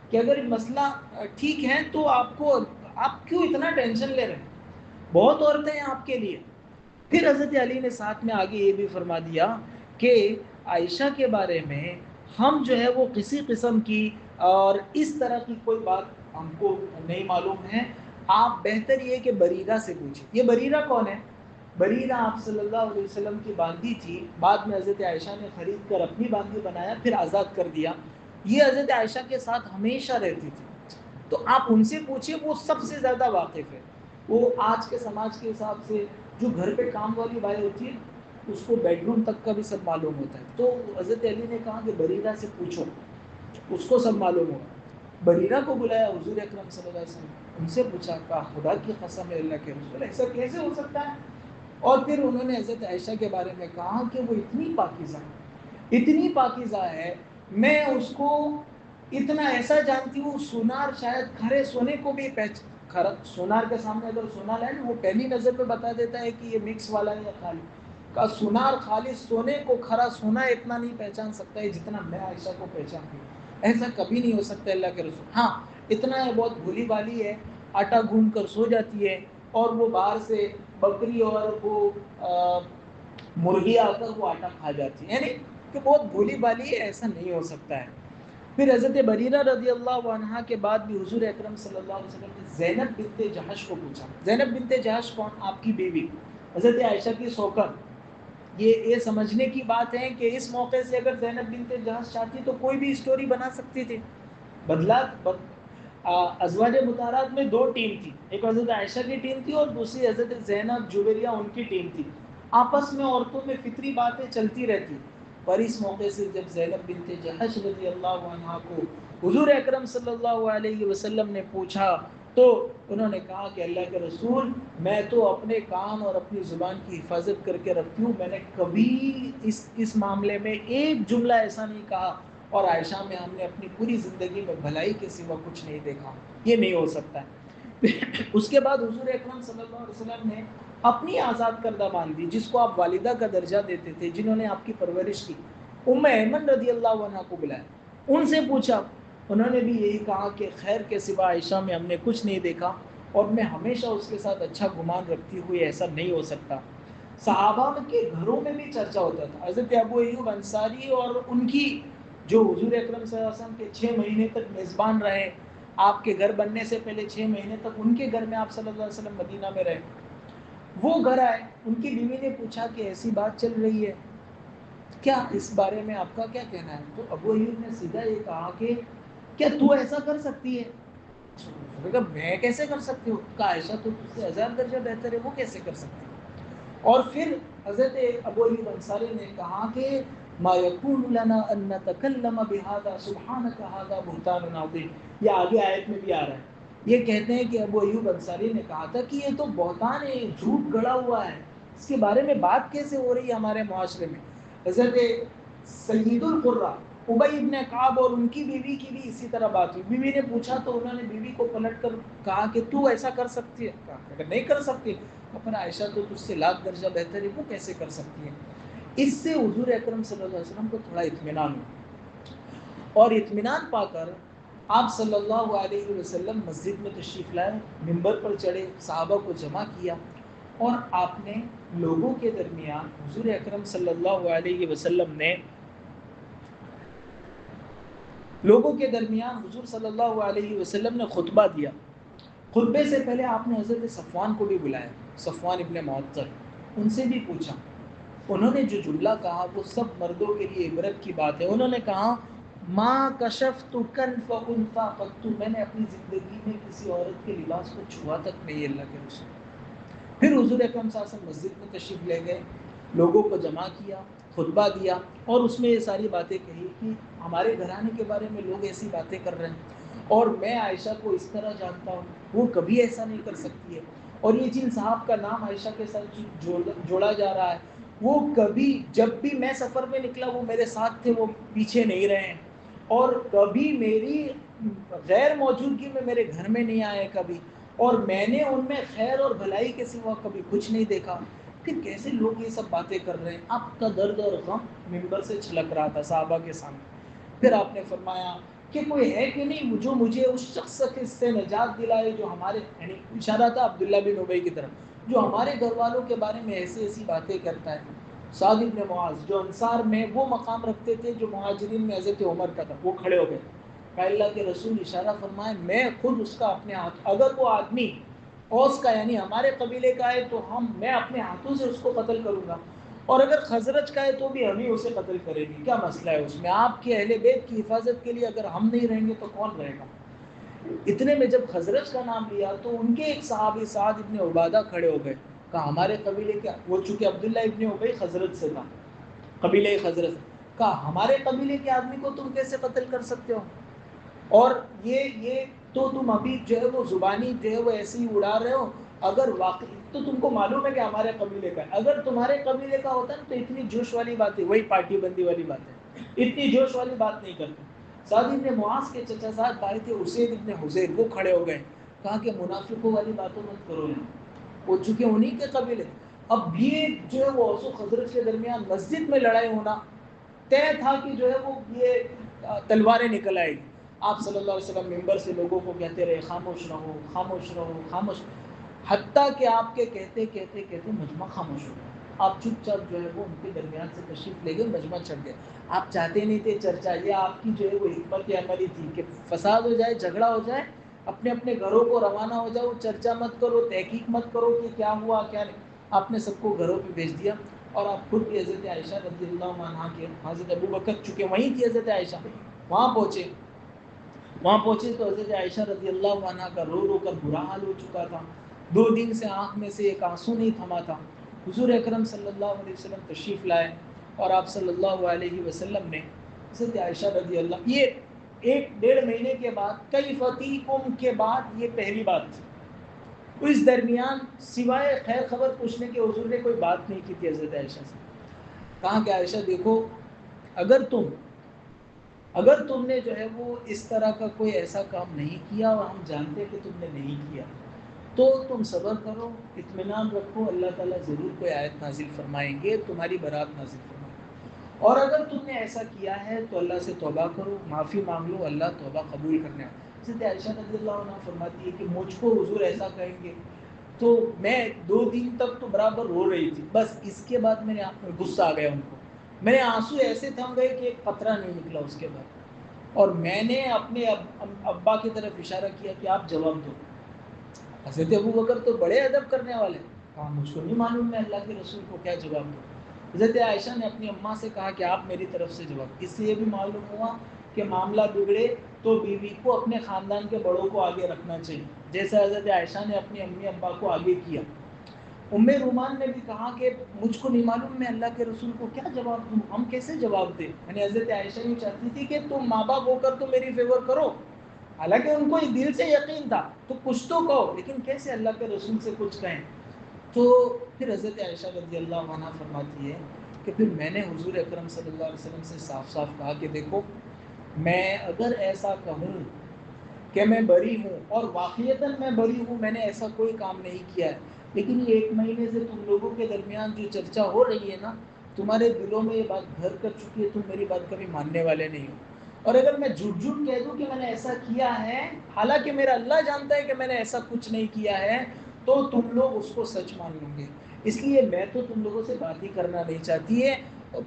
کہ اگر مسئلہ ٹھیک ہے تو آپ کیوں اتنا ٹینشن لے رہے ہیں، بہت عورتیں ہیں آپ کے لیے۔ پھر حضرت علی نے ساتھ میں آگے یہ بھی فرما دیا کہ عائشہ کے بارے میں ہم جو ہے وہ کسی قسم کی اور اس طرح کی کوئی بات ہم کو نہیں معلوم ہے، آپ بہتر یہ کہ بریرہ سے پوچھیں۔ یہ بریرہ کون ہے؟ بریرہ آپ صلی اللہ علیہ وسلم کی باندھی تھی، بعد میں حضرت عائشہ نے خرید کر اپنی باندھی بنایا، پھر آزاد کر دیا۔ یہ حضرت عائشہ کے ساتھ ہمیشہ رہتی تھی، تو آپ ان سے پوچھیں، وہ سب سے زیادہ واقف ہے۔ وہ آج کے سماج کے حساب سے جو گھر پہ کام والی بائی ہوتی ہے اس کو بیڈ روم تک کا بھی سب معلوم ہوتا ہے، تو حضرت علی نے کہا کہ بریرہ سے پوچھو، اس کو سب معلوم ہوگا۔ بریرہ کو بلایا حضور اکرم صلی اللہ علیہ وسلم، ان سے پوچھا، کہا خدا کی قسم ہے اللہ کے رسول، ایسا کیسے ہو سکتا ہے؟ اور پھر انہوں نے حضرت عائشہ کے بارے میں کہا کہ وہ اتنی پاکیزہ ہے، میں اس کو اتنا ایسا جانتی ہوں، سونار شاید کھرے سونے کو بھی سونار کے سامنے اگر سونا لائے نا، وہ پہلی نظر پہ بتا دیتا ہے کہ یہ مکس والا ہے یا خالی کا۔ سونار خالص سونے کو کھرا سونا اتنا نہیں پہچان سکتا ہے جتنا میں عائشہ کو پہچانتی ہوں، ایسا کبھی نہیں ہو سکتا اللہ کے رسول۔ ہاں اتنا ہے، بہت بھولی بالی ہے، آٹا گھوم کر سو جاتی ہے، اور وہ باہر سے بکری اور وہ مرغی آ کر وہ آٹا کھا جاتی ہے، یعنی کہ بہت بھولی بالی ہے، ایسا نہیں ہو سکتا ہے۔ پھر حضرت بریرہ رضی اللہ عنہا کے بعد بھی حضور اکرم صلی اللہ علیہ وسلم نے زینب بنت جہش کو پوچھا۔ زینب بنت جہش کون؟ آپ کی بیوی حضرت عائشہ کی سوکر۔ یہ سمجھنے کی بات ہے کہ اس موقع سے اگر زینب بنت جہش چاہتی تو کوئی بھی اسٹوری بنا سکتی تھی۔ ازواج مطہرات میں دو ٹیم تھی، ایک حضرت عائشہ کی ٹیم تھی اور دوسری حضرت زینب جویریہ ان کی ٹیم تھی۔ آپس میں عورتوں میں فطری باتیں چلتی رہتی، پر اس موقع سے جب زینب بنت جہش رضی اللہ عنہا کو حضور اکرم صلی اللہ علیہ وسلم نے پوچھا تو انہوں نے کہا کہ اللہ کے رسول، میں تو اپنے کان اور اپنی زبان کی حفاظت کر کے رکھتی ہوں، میں نے کبھی اس معاملے میں ایک جملہ ایسا نہیں کہا، اور عائشہ میں ہم نے اپنی پوری زندگی میں بھلائی کے سوا کچھ نہیں دیکھا۔ یہ نہیں ہو سکتا ہے۔ اس کے بعد حضور اکرم صلی اللہ علیہ وسلم نے اپنی آزاد کردہ باندھی، جس کو آپ والدہ کا درجہ دیتے تھے، جنہوں نے آپ کی پرورش کی، ام ایمن رضی اللہ عنہ کو بلایا، ان سے پوچھا، انہوں نے بھی یہی کہا کہ خیر کے سوا عائشہ میں ہم نے کچھ نہیں دیکھا، اور میں ہمیشہ اس کے ساتھ اچھا گمان رکھتی ہوئی ایسا نہیں ہو سکتا۔ صحابہ کے گھروں میں بھی چرچا ہوتا تھا، حضرت ابو ایوب انصاری اور ان کی جو حضور اکرم صلی اللہ علیہ وسلم کے 6 مہینے تک میزبان رہے، آپ کے گھر بننے سے پہلے 6 مہینے تک ان کے گھر میں آپ صلی اللہ علیہ وسلم مدینہ میں رہے، وہ گھر آئے، ان کی بیوی نے پوچھا کہ ایسی بات چل رہی ہے، کیا اس بارے میں آپ کا کیا کہنا ہے؟ تو ابو ایوب نے سیدھا یہ کہا کہ کیا تو ایسا کر سکتی ہے؟ میں کیسے کر سکتی ہوں؟ کہا عائشہ تو تجھ سے 1000 درجہ بہتر ہے، وہ کیسے کر سکتی ہے؟ اور پھر حضرت ابو ایوب انصاری نے کہا کہ ما یکون لنا ان نتکلم بهذا سبحانک هذا بہتان عظیم، یہ آگے آیت میں بھی آ رہا ہے۔ یہ کہتے ہیں کہ ابو ایوب انصاری نے کہا تھا کہ یہ تو بہتان ہے، جھوٹ گڑا ہوا ہے، اس کے بارے میں بات کیسے ہو رہی ہے ہمارے معاشرے میں۔ حضرت سید القرہ ابی ابن کعب اور ان کی بیوی کی بھی اسی طرح بات ہوئی، بیوی نے پوچھا تو انہوں نے بیوی کو پلٹ کر کہا کہ تو ایسا کر سکتی ہے؟ کہا اگر نہیں کر سکتی، اپنا عائشہ تو تجھ سے لاکھ درجہ بہتر ہے، وہ کیسے کر سکتی ہے؟ اس سے حضور اکرم صلی اللہ علیہ وسلم کو تھوڑا اطمینان ہوا، اور اطمینان پا کر آپ صلی اللہ علیہ وسلم مسجد میں تشریف لائے، منبر پر چڑھے، صحابہ کو جمع کیا، اور آپ نے لوگوں کے درمیان حضور اکرم صلی اللہ علیہ وسلم نے حضور صلی اللہ علیہ وسلم نے خطبہ دیا۔ خطبے سے پہلے آپ نے حضرت صفوان کو بھی بلایا، صفوان ابن معطل، ان سے بھی پوچھا، انہوں نے جو جملہ کہا وہ سب مردوں کے لیے عبرت کی بات ہے۔ انہوں نے کہا ما کشفت کنف انثی قط، میں نے اپنی زندگی میں کسی عورت کے لباس کو چھوا تک نہیں، اللہ کے رسول۔ پھر حضور اکرم صلی اللہ علیہ وسلم مسجد میں تشریف لے گئے، لوگوں کو جمع کیا، خطبہ دیا، اور اس میں یہ ساری باتیں کہی کہ ہمارے گھرانے کے بارے میں لوگ ایسی باتیں کر رہے ہیں، اور میں عائشہ کو اس طرح جانتا ہوں، وہ کبھی ایسا نہیں کر سکتی ہے، اور یہ جن صاحب کا نام عائشہ کے ساتھ جوڑا جا رہا ہے، وہ کبھی جب بھی میں سفر میں نکلا وہ میرے ساتھ تھے، وہ پیچھے نہیں رہے ہیں، اور کبھی میری غیر موجودگی میں میرے گھر میں نہیں آئے کبھی، اور میں نے ان میں خیر اور بھلائی کے سوا کبھی کچھ نہیں دیکھا۔ پھر کیسے لوگ یہ سب باتیں کر رہے ہیں؟ آپ کا درد اور غم منبر سے چھلک رہا تھا صحابہ کے سامنے۔ پھر آپ نے فرمایا کہ کوئی ہے کہ نہیں جو مجھے اس شخص سے نجات دلائے جو ہمارے، یعنی اشارہ تھا عبداللہ بن ابی کی طرف، جو ہمارے گھر والوں کے بارے میں ایسی ایسی باتیں کرتا ہے۔ سعد بن معاذ جو انصار میں وہ مقام رکھتے تھے جو مہاجرین میں حضرت عمر کا تھا، وہ کھڑے ہو گئے، کہ اللہ کے رسول اشارہ فرمائے میں خود اس کا اپنے ہاتھ، اگر وہ آدمی اوس کا یعنی ہمارے قبیلے کا ہے تو میں اپنے ہاتھوں سے اس کو قتل کروں گا، اور اگر خزرج کا ہے تو بھی ہم ہی اسے قتل کریں گے، کیا مسئلہ ہے اس میں؟ آپ کے اہل بیت کی حفاظت کے لیے اگر ہم نہیں رہیں گے تو کون رہے گا؟ اتنے میں جب خزرج کا نام لیا تو ان کے ایک صحابی سعد ابن عبادہ کھڑے ہو گئے، کہا ہمارے قبیلے کیا، وہ چونکہ عبداللہ ابن ابی خزرج سے تھا، قبیلے خزرج، کہا ہمارے قبیلے کے آدمی کو تم کیسے قتل کر سکتے ہو؟ اور یہ تو تم ابھی جو ہے وہ زبانی جو ہے وہ ایسے ہی اڑا رہے ہو، اگر واقعی تو تم کو معلوم ہے کہ ہمارے قبیلے کا ہے، اگر تمہارے قبیلے کا ہوتا نا تو اتنی جوش والی بات ہے، وہی پارٹی بندی والی بات ہے، اتنی جوش والی بات نہیں کرتے۔ سعد ابن معاذ کے چچا زاد بھائی تھے اسید ابن حضیر، وہ کھڑے ہو گئے، کہا کہ منافقوں والی باتوں مت کرو یہاں، وہ چونکہ انہی کے قبیلے۔ اب یہ جو ہے وہ اوس و خزرج کے درمیان مسجد میں لڑائی ہونا طے تھا کہ جو ہے وہ یہ تلواریں نکل آئے گی۔ آپ صلی اللہ علیہ وسلم منبر سے لوگوں کو کہتے رہے خاموش رہو خاموش رہو خاموش، حتیٰ کہ آپ کے کہتے کہتے کہتے مجمع خاموش ہو گیا. آپ چپ چاپ جو ہے وہ ان کے درمیان سے تشریف لے گئے, مجمع چڑھ گئے. آپ چاہتے نہیں تھے چرچا, یہ آپ کی جو ہے وہ حکمت عملی تھی کہ فساد ہو جائے, جھگڑا ہو جائے, اپنے اپنے گھروں کو روانہ ہو جاؤ, چرچا مت کرو, تحقیق مت کرو کہ کیا ہوا کیا نہیں. آپ نے سب کو گھروں پہ بھیج دیا, اور آپ خود بھی حضرت عائشہ رضی اللہ عنہا کے, حضرت ابو بکر چونکہ وہیں تھی حضرت عائشہ, وہاں پہنچے تو حضرت عائشہ رضی اللہ عنہا کا رو رو کر برا حال ہو چکا تھا. 2 دن سے آنکھ میں سے ایک آنسو نہیں تھما تھا. حضور اکرم صلی اللہ علیہ وسلم تشریف لائے, اور آپ صلی اللہ علیہ وسلم نے حضرت عائشہ رضی اللہ, یہ 1-1.5 مہینے کے بعد, کئی فتیکم کے بعد یہ پہلی بات تھی. اس درمیان سوائے خیر خبر پوچھنے کے حضور نے کوئی بات نہیں کی تھی حضرت عائشہ سے. کہا کہ عائشہ دیکھو, اگر تم نے جو ہے وہ اس طرح کا کوئی ایسا کام نہیں کیا, اور ہم جانتے کہ تم نے نہیں کیا, تو تم صبر کرو, اطمینان رکھو, اللہ تعالیٰ ضرور کوئی آیت نازل فرمائیں گے, تمہاری برات نازل فرمائیں گے. اور اگر تم نے ایسا کیا ہے تو اللہ سے توبہ کرو, معافی مانگ لو, اللہ توبہ قبول کرنے والا. حضرت عائشہ رضی اللہ عنہ فرماتی ہے کہ مجھ کو حضور ایسا کہیں گے تو میں 2 دن تک تو برابر رو رہی تھی, بس اس کے بعد میرے آنکھ میں غصہ آ گیا ان کو, میرے آنسو ایسے تھم گئے کہ ایک قطرہ نہیں نکلا اس کے بعد. اور میں نے اپنے ابا کی طرف اشارہ کیا کہ آپ جواب دو. حضرت ابو بکر تو بڑے ادب کرنے والے, کہا مجھ کو نہیں معلوم میں اللہ کے رسول کو کیا جواب دوں. حضرت عائشہ نے اپنی اماں سے کہا کہ آپ میری طرف سے جواب. اس سے یہ بھی معلوم ہوا کہ معاملہ بگڑے تو بیوی کو اپنے خاندان کے بڑوں کو آگے رکھنا چاہیے, جیسے حضرت عائشہ نے اپنی امی ابا کو آگے کیا. ام رومان نے بھی کہا کہ مجھ کو نہیں معلوم میں اللہ کے رسول کو کیا جواب دوں, ہم کیسے جواب دیں. یعنی حضرت عائشہ یہ چاہتی تھی کہ تم ماں باپ ہو کر تو میری فیور کرو, حالانکہ ان کو دل سے یقین تھا تو کچھ تو کہو, لیکن کیسے اللہ کے رسول سے کچھ کہیں. تو پھر حضرت عائشہ رضی اللہ عنہ فرماتی ہے کہ پھر میں نے حضور اکرم صلی اللہ علیہ وسلم سے صاف صاف کہا کہ دیکھو, میں اگر ایسا کہوں کہ میں بری ہوں, اور واقعتاً میں بری ہوں, میں نے ایسا کوئی کام نہیں کیا ہے, لیکن یہ 1 مہینے سے تم لوگوں کے درمیان جو چرچا ہو رہی ہے نا, تمہارے دلوں میں یہ بات گھر کر چکی ہے, تم میری بات کبھی ماننے والے نہیں ہو. اور اگر میں جھوٹ کہہ دوں کہ میں نے ایسا کیا ہے, حالانکہ میرا اللہ جانتا ہے کہ میں نے ایسا کچھ نہیں کیا ہے, تو تم لوگ اس کو سچ مان لیں گے. اس لیے میں تو تم لوگوں سے بات ہی کرنا نہیں چاہتی ہے.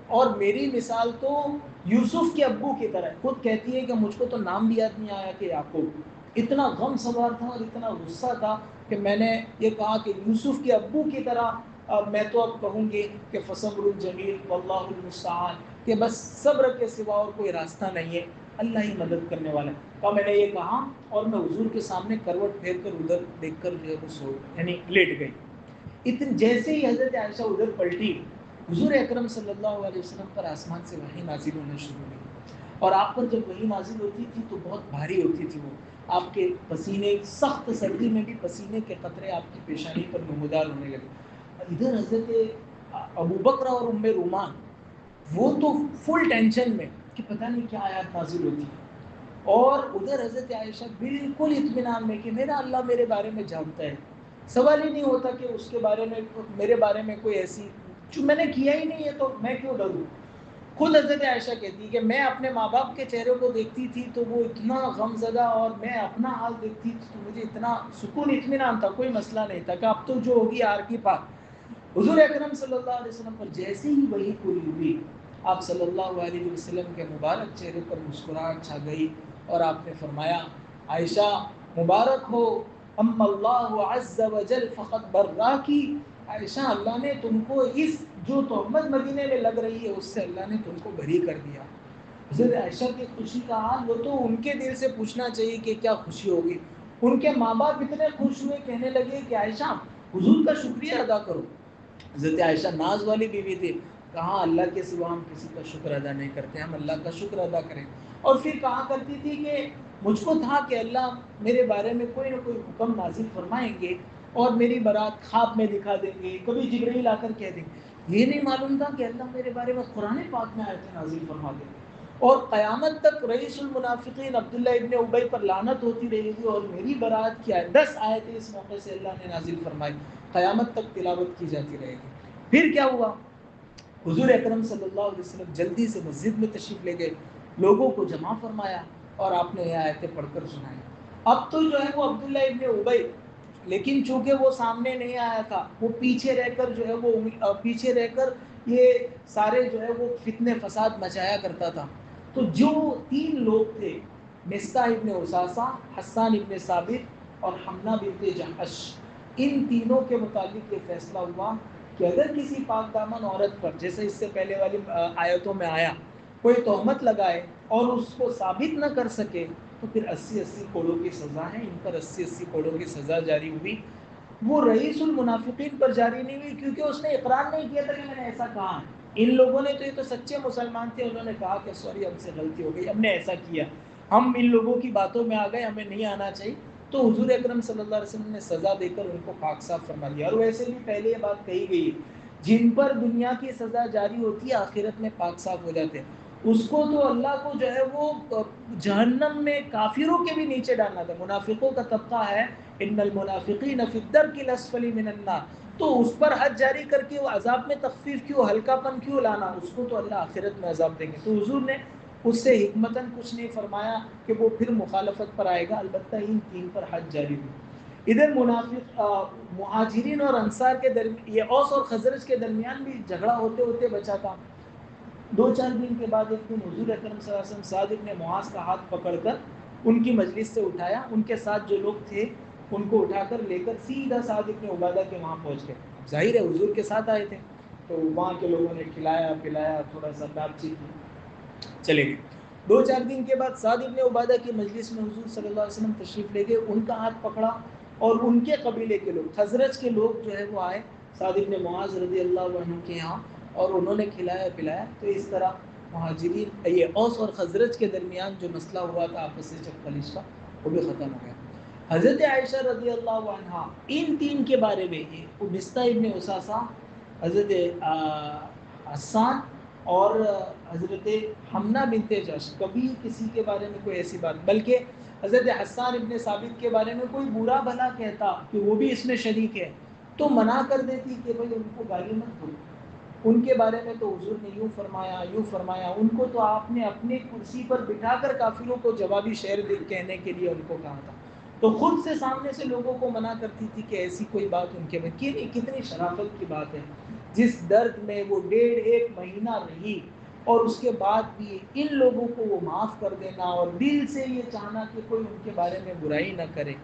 اور میری مثال تو یوسف کے ابو کی طرح, خود کہتی ہے کہ مجھ کو تو نام بھی یاد نہیں آیا کہ یعقوب. اتنا غم سوار تھا اور اتنا غصہ تھا کہ میں نے یہ کہا کہ یوسف کے ابو کی طرح میں تو اب کہوں گی کہ فصبر جمیل واللہ المستعان, کہ بس صبر کے سوا اور کوئی راستہ نہیں ہے, اللہ ہی مدد کرنے والا ہے. تو میں نے یہ کہا اور میں حضور کے سامنے کروٹ پھیر کر ادھر دیکھ کر جو ہے وہ یعنی لیٹ گئی. جیسے ہی حضرت عائشہ ادھر پلٹی, حضور اکرم صلی اللہ علیہ وسلم پر آسمان سے وحی نازل ہونا شروع ہوئی. اور آپ پر جب وحی نازل ہوتی تھی تو بہت بھاری ہوتی تھی, وہ آپ کے پسینے, سخت سردی میں بھی پسینے کے قطرے آپ کی پیشانی پر نمودار ہونے لگے. ادھر حضرت ابو بکر اور ام رومان وہ تو فل ٹینشن میں کہ پتہ نہیں کیا آیات نازل ہوتی ہے, اور ادھر حضرت عائشہ بالکل اطمینان میں کہ میرا اللہ میرے بارے میں جانتا ہے, سوال ہی نہیں ہوتا کہ اس کے بارے میں, میرے بارے میں کوئی ایسی جو میں نے کیا ہی نہیں ہے تو میں کیوں ڈروں. خود حضرت عائشہ کہتی ہے کہ میں اپنے ماں باپ کے چہرے کو دیکھتی تھی تو وہ اتنا غم زدہ, اور میں اپنا حال دیکھتی تھی تو مجھے اتنا سکون اطمینان تھا, کوئی مسئلہ نہیں تھا کہ اب تو جو ہوگی آر کی پاک. حضور اکرم صلی اللہ علیہ وسلم پر جیسے ہی وحی پوری ہوئی, آپ صلی اللہ علیہ وسلم کے مبارک چہرے پر مسکراہٹ چھا گئی, اور آپ نے فرمایا عائشہ مبارک ہو, ام اللہ عز وجل فقط براکی. عائشہ اللہ نے تم کو اس جو تہمت مدینے میں لگ رہی ہے اس سے اللہ نے تم کو بری کر دیا. حضرت عائشہ کی خوشی کا حال وہ تو ان کے دل سے پوچھنا چاہیے کہ کیا خوشی ہوگی. ان کے ماں باپ اتنے خوش ہوئے, کہنے لگے کہ عائشہ حضور کا شکریہ ادا کرو. حضرت عائشہ ناز والی بیوی تھی, کہاں اللہ کے سوا ہم کسی کا شکر ادا نہیں کرتے, ہم اللہ کا شکر ادا کریں. اور پھر کہا کرتی تھی کہ مجھ کو تھا کہ اللہ میرے بارے میں کوئی نہ کوئی حکم نازل فرمائیں گے اور میری برات خواب میں دکھا دیں گے, کبھی جبرائیل آ کر کہہ دیں گے. یہ نہیں معلوم تھا کہ اللہ میرے بارے میں قرآن پاک میں آیتیں نازل فرما دیں گے, اور قیامت تک رئیس المنافقین عبداللہ ابن ابی پر لعنت ہوتی رہے گی, اور میری برات کی 10 آیتیں اس موقع سے اللہ نے نازل فرمائی, قیامت تک تلاوت کی جاتی رہے گی. پھر کیا ہوا, حضور اکرم صلی اللہ علیہ وسلم جلدی سے مسجد میں تشریف لے گئے, لوگوں کو جمع فرمایا اور آپ نے یہ آیتیں پڑھ کر سنائی. اب تو جو ہے وہ عبداللہ ابن ابی لیکن چونکہ وہ سامنے نہیں آیا تھا، وہ پیچھے رہ کر جو ہے وہ پیچھے رہ کر یہ سارے جو ہے وہ فتنے فساد مچایا کرتا تھا. تو جو 3 لوگ تھے، مصطح ابن اساسہ، حسان ابن ثابت اور حمنہ بنت جحش، ان تینوں کے متعلق یہ فیصلہ ہوا کہ اگر کسی پاک دامن عورت پر، جیسے اس سے پہلے والی آیتوں میں آیا، کوئی تہمت لگائے اور اس کو ثابت نہ کر سکے تو پھر 80 کوڑوں کی سزا ہے. ان پر 80 کوڑوں کی سزا جاری ہوئی. وہ رئیس المنافقین پر جاری نہیں ہوئی کیونکہ اس نے اقرار نہیں کیا تھا کہ میں نے ایسا کہا. ان لوگوں نے تو، یہ تو سچے مسلمان تھے، انہوں نے کہا کہ سوری ہم سے غلطی ہو گئی، ہم نے ایسا کیا، ہم ان لوگوں کی باتوں میں آ گئے، ہمیں نہیں آنا چاہیے. تو حضور اکرم صلی اللہ علیہ وسلم نے سزا دے کر ان کو پاک صاف فرما دیا. اور ویسے بھی پہلے یہ بات کہی گئی ہے، جن پر دنیا کی سزا جاری ہوتی ہے آخرت میں پاک صاف ہو جاتے ہیں. اس کو تو اللہ کو جو ہے وہ جہنم میں کافروں کے بھی نیچے ڈالنا تھا. منافقوں کا طبقہ ہے، ان المنافقین فی الدرک الاسفل من النار. تو اس پر حد جاری کر کے وہ عذاب میں تخفیف کیوں، ہلکا پن کیوں لانا؟ اس کو تو اللہ آخرت میں عذاب دیں گے. تو حضور نے اس سے حکمتاً کچھ نہیں فرمایا کہ وہ پھر مخالفت پر آئے گا، البتہ ان 3 پر حد جاری ہوئی. ادھر منافق مہاجرین اور انصار کے درمیان، یہ اوس اور خزرج کے درمیان بھی جھگڑا ہوتے ہوتے بچا تھا. 2-4 دن کے بعد ایک دن حضور اکرم صلی اللہ علیہ وسلم سعد ابن معاذ کا ہاتھ پکڑ کر ان کی مجلس سے اٹھایا. ان کے ساتھ جو لوگ تھے ان کو اٹھا کر لے کر سیدھا سعد ابن عبادہ کے وہاں پہنچ گئے. ظاہر ہے حضور کے ساتھ آئے تھے تو وہاں کے لوگوں نے کھلایا پلایا، تھوڑا سا بات چیت کی، چلے گئے. 2-4 دن کے بعد سعد ابن عبادہ کی مجلس میں حضور صلی اللہ علیہ وسلم تشریف لے گئے. ان کا ہاتھ پکڑا اور ان کے قبیلے کے لوگ، خزرج کے لوگ جو ہے وہ آئے سعد ابن معاذ رضی اللہ عنہ کے یہاں اور انہوں نے کھلایا پلایا. تو اس طرح مہاجرین، یہ اوس اور خزرج کے درمیان جو مسئلہ ہوا تھا آپس سے خلیج کا، وہ بھی ختم ہو گیا. حضرت عائشہ رضی اللہ عنہا ان 3 کے بارے میں، مصطح ابن اساسہ، حضرت حسان اور حضرت حمنہ بنت جحش، کبھی کسی کے بارے میں کوئی ایسی بات، بلکہ حضرت حسان ابن ثابت کے بارے میں کوئی برا بھلا کہتا کہ وہ بھی اس میں شریک ہے تو منع کر دیتی کہ بھائی ان کو گالی مت دو. ان کے بارے میں تو حضور نے یوں فرمایا یوں فرمایا. ان کو تو آپ نے اپنی کرسی پر بٹھا کر کافروں کو جوابی شعر کہنے کے لیے ان کو کہا تھا. تو خود سے سامنے سے لوگوں کو منع کرتی تھی کہ ایسی کوئی بات ان کے میں. کتنی شرافت کی بات ہے، جس درد میں وہ 1.5 مہینہ رہی اور اس کے بعد بھی ان لوگوں کو وہ معاف کر دینا اور دل سے یہ چاہنا کہ کوئی ان کے بارے میں برائی نہ کرے،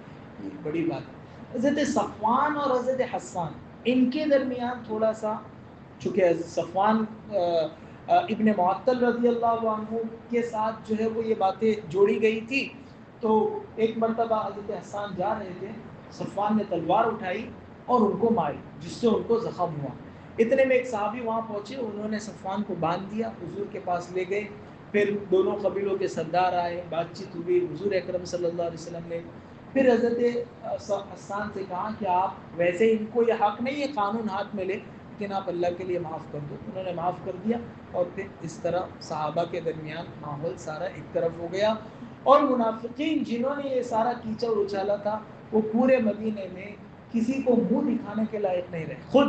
یہ بڑی بات ہے. حضرت صفوان اور حضرت حسان، ان کے درمیان تھوڑا سا، چونکہ حضرت صفوان ابن معطل رضی اللہ عنہ کے ساتھ جو ہے وہ یہ باتیں جوڑی گئی تھی. تو ایک مرتبہ حضرت حسان جا رہے تھے، صفوان نے تلوار اٹھائی اور ان کو ماری، جس سے ان کو زخم ہوا. اتنے میں ایک صحابی وہاں پہنچے، انہوں نے صفوان کو باندھ دیا، حضور کے پاس لے گئے. پھر دونوں قبیلوں کے سردار آئے، بات چیت ہوئی. حضور اکرم صلی اللہ علیہ وسلم نے پھر حضرت حسان سے کہا کہ آپ، ویسے ان کو یہ حق نہیں ہے قانون ہاتھ میں لے، لیکن آپ اللہ کے لیے معاف کر دو. انہوں نے معاف کر دیا اور پھر اس طرح صحابہ کے درمیان ماحول سارا ایک طرف ہو گیا. اور منافقین جنہوں نے یہ سارا کیچڑ اچھالا تھا، وہ پورے مدینے میں کسی کو منہ دکھانے کے لائق نہیں رہے. خود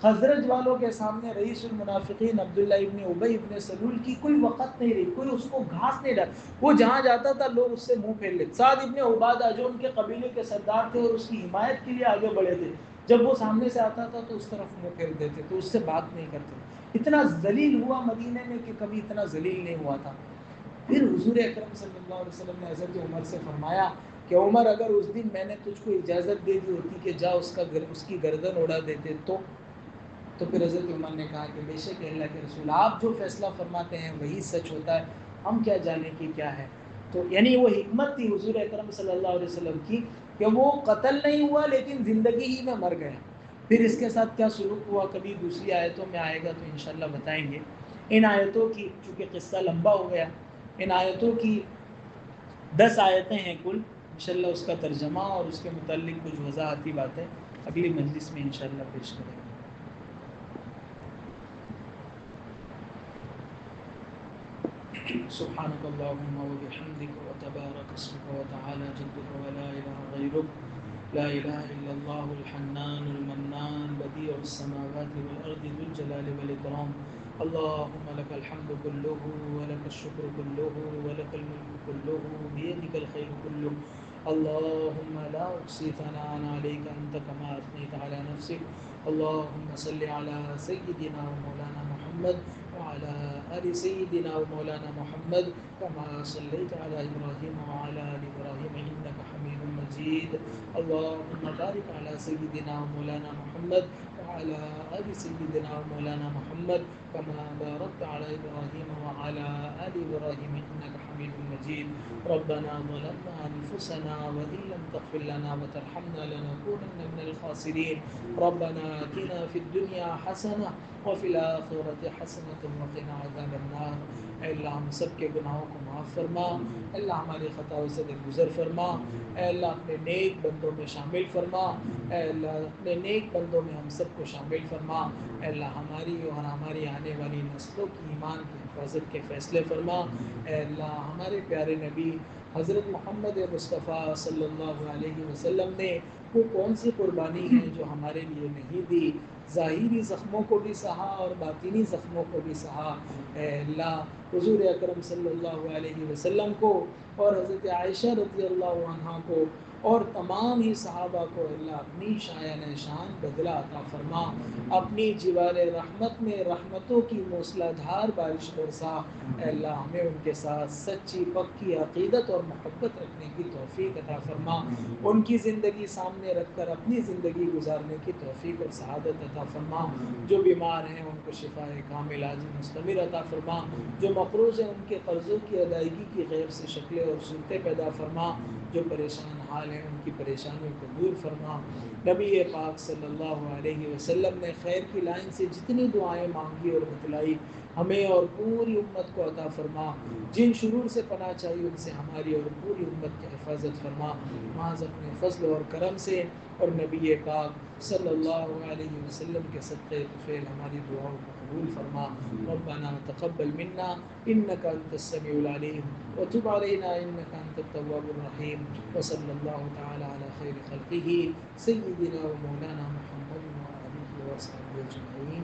خزرج والوں کے سامنے رئیس المنافقین عبداللہ ابن ابی ابن سلول کی کوئی وقت نہیں رہی، کوئی اس کو گھاس نہیں ڈال. وہ جہاں جاتا تھا لوگ اس سے منہ پھیر لیتے. سعد ابن عبادہ جو ان کے قبیلے کے سردار تھے اور اس کی حمایت کے لیے آگے بڑھے تھے، جب وہ سامنے سے آتا تھا تو اس طرف منہ پھیر دیتے، تو اس سے بات نہیں کرتے. اتنا ذلیل ہوا مدینے میں کہ کبھی اتنا ذلیل نہیں ہوا تھا. پھر حضور اکرم صلی اللہ علیہ وسلم نے حضرت عمر سے فرمایا کہ عمر، اگر اس دن میں نے تجھ کو اجازت دے دی ہوتی کہ جا اس کی گردن اڑا دیتے تو پھر حضرت عمر نے کہا کہ بے شک اللہ کے رسول، آپ جو فیصلہ فرماتے ہیں وہی سچ ہوتا ہے، ہم کیا جانیں کہ کیا ہے. تو یعنی وہ حکمت تھی حضور اکرم صلی اللہ علیہ وسلم کی کہ وہ قتل نہیں ہوا لیکن زندگی ہی میں مر گیا. پھر اس کے ساتھ کیا سلوک ہوا کبھی دوسری آیتوں میں آئے گا تو انشاءاللہ بتائیں گے. ان آیتوں کی، چونکہ قصہ لمبا ہو گیا، ان آیتوں کی 10 آیتیں ہیں کل. انشاءاللہ اس کا ترجمہ اور اس کے متعلق کچھ وضاحتی باتیں اگلی مجلس میں انشاءاللہ پیش کریں گے. سبحانك اللهم وبحمدك وتبارك اسمك وتعالى جدك ولا إله غيرك لا إله إلا الله الحنان المنان بديع السماوات والأرض ذو الجلال والإكرام. اللهم لك الحمد كله ولك الشكر كله ولك الملك كله بيدك الخير كله اللهم لا أحصي ثناء عليك أنت كما أثنيت على نفسك. اللهم صل على سيدنا ومولانا محمد وعلى آل سيدنا ومولانا محمد كما صليت على إبراهيم وعلى آل إبراهيم إنك حميد مجيد. اللهم بارك على سيدنا ومولانا محمد وعلى آل سيدنا ومولانا محمد كما باركت على إبراهيم وعلى آل إبراهيم إنك حميد مجيد. ربنا ظلمنا أنفسنا وإن لم تغفر لنا وترحمنا لنكونن من الخاسرين. ربنا آتنا في الدنيا حسنة وفي الآخرة حسنة وقنا عذاب النار. اے اللہ ہم سب کے گناہوں کو معاف فرما. اے اللہ ہماری خطاؤں سے درگزر فرما. اے اللہ اپنے نیک بندوں میں شامل فرما. اے اللہ اپنے نیک بندوں میں ہم سب کو شامل فرما. اے اللہ ہماری اور ہماری آنے والی نسلوں کی ایمان کی حفاظت کے فیصلے فرما. اے اللہ ہمارے پیارے نبی حضرت محمد مصطفیٰ صلی اللہ علیہ وسلم نے وہ کون سی قربانی ہے جو ہمارے لیے نہیں دی. ظاہری زخموں کو بھی سہا اور باطنی زخموں کو بھی سہا. اے اللہ حضور اکرم صلی اللہ علیہ وسلم کو اور حضرت عائشہ رضی اللہ عنہ کو اور تمام ہی صحابہ کو اللہ اپنی شایان شان بدلہ عطا فرما. اپنی جوار رحمت میں رحمتوں کی موسلا دھار بارش برسا. اے اللہ ہمیں ان کے ساتھ سچی پکی عقیدت اور محبت رکھنے کی توفیق عطا فرما. ان کی زندگی سامنے رکھ کر اپنی زندگی گزارنے کی توفیق اور سعادت عطا فرما. جو بیمار ہیں ان کو شفاء کامل عاجل مستمر عطا فرما. جو مقروض ہیں ان کے قرضوں کی ادائیگی کی غیر سے شکلیں اور صورتیں پیدا فرما. جو پریشان حال ہیں ان کی پریشانیوں کو دور فرما. نبی پاک صلی اللہ علیہ وسلم نے خیر کی لائن سے جتنی دعائیں مانگی اور بتلائی ہمیں اور پوری امت کو عطا فرما. جن شرور سے پناہ چاہیے ان سے ہماری اور پوری امت کی حفاظت فرما. محض اپنے فضل اور کرم سے اور نبی پاک صلی اللہ علیہ وسلم کے صدقے طفیل ہماری دعاؤں کو قبول فرما. ربنا تقبل منا انك انت السميع العليم وتب علينا انك انت التواب الرحيم. وصلى الله تعالى على خير خلقه سيدنا ومولانا محمد وآله وصحبه اجمعين.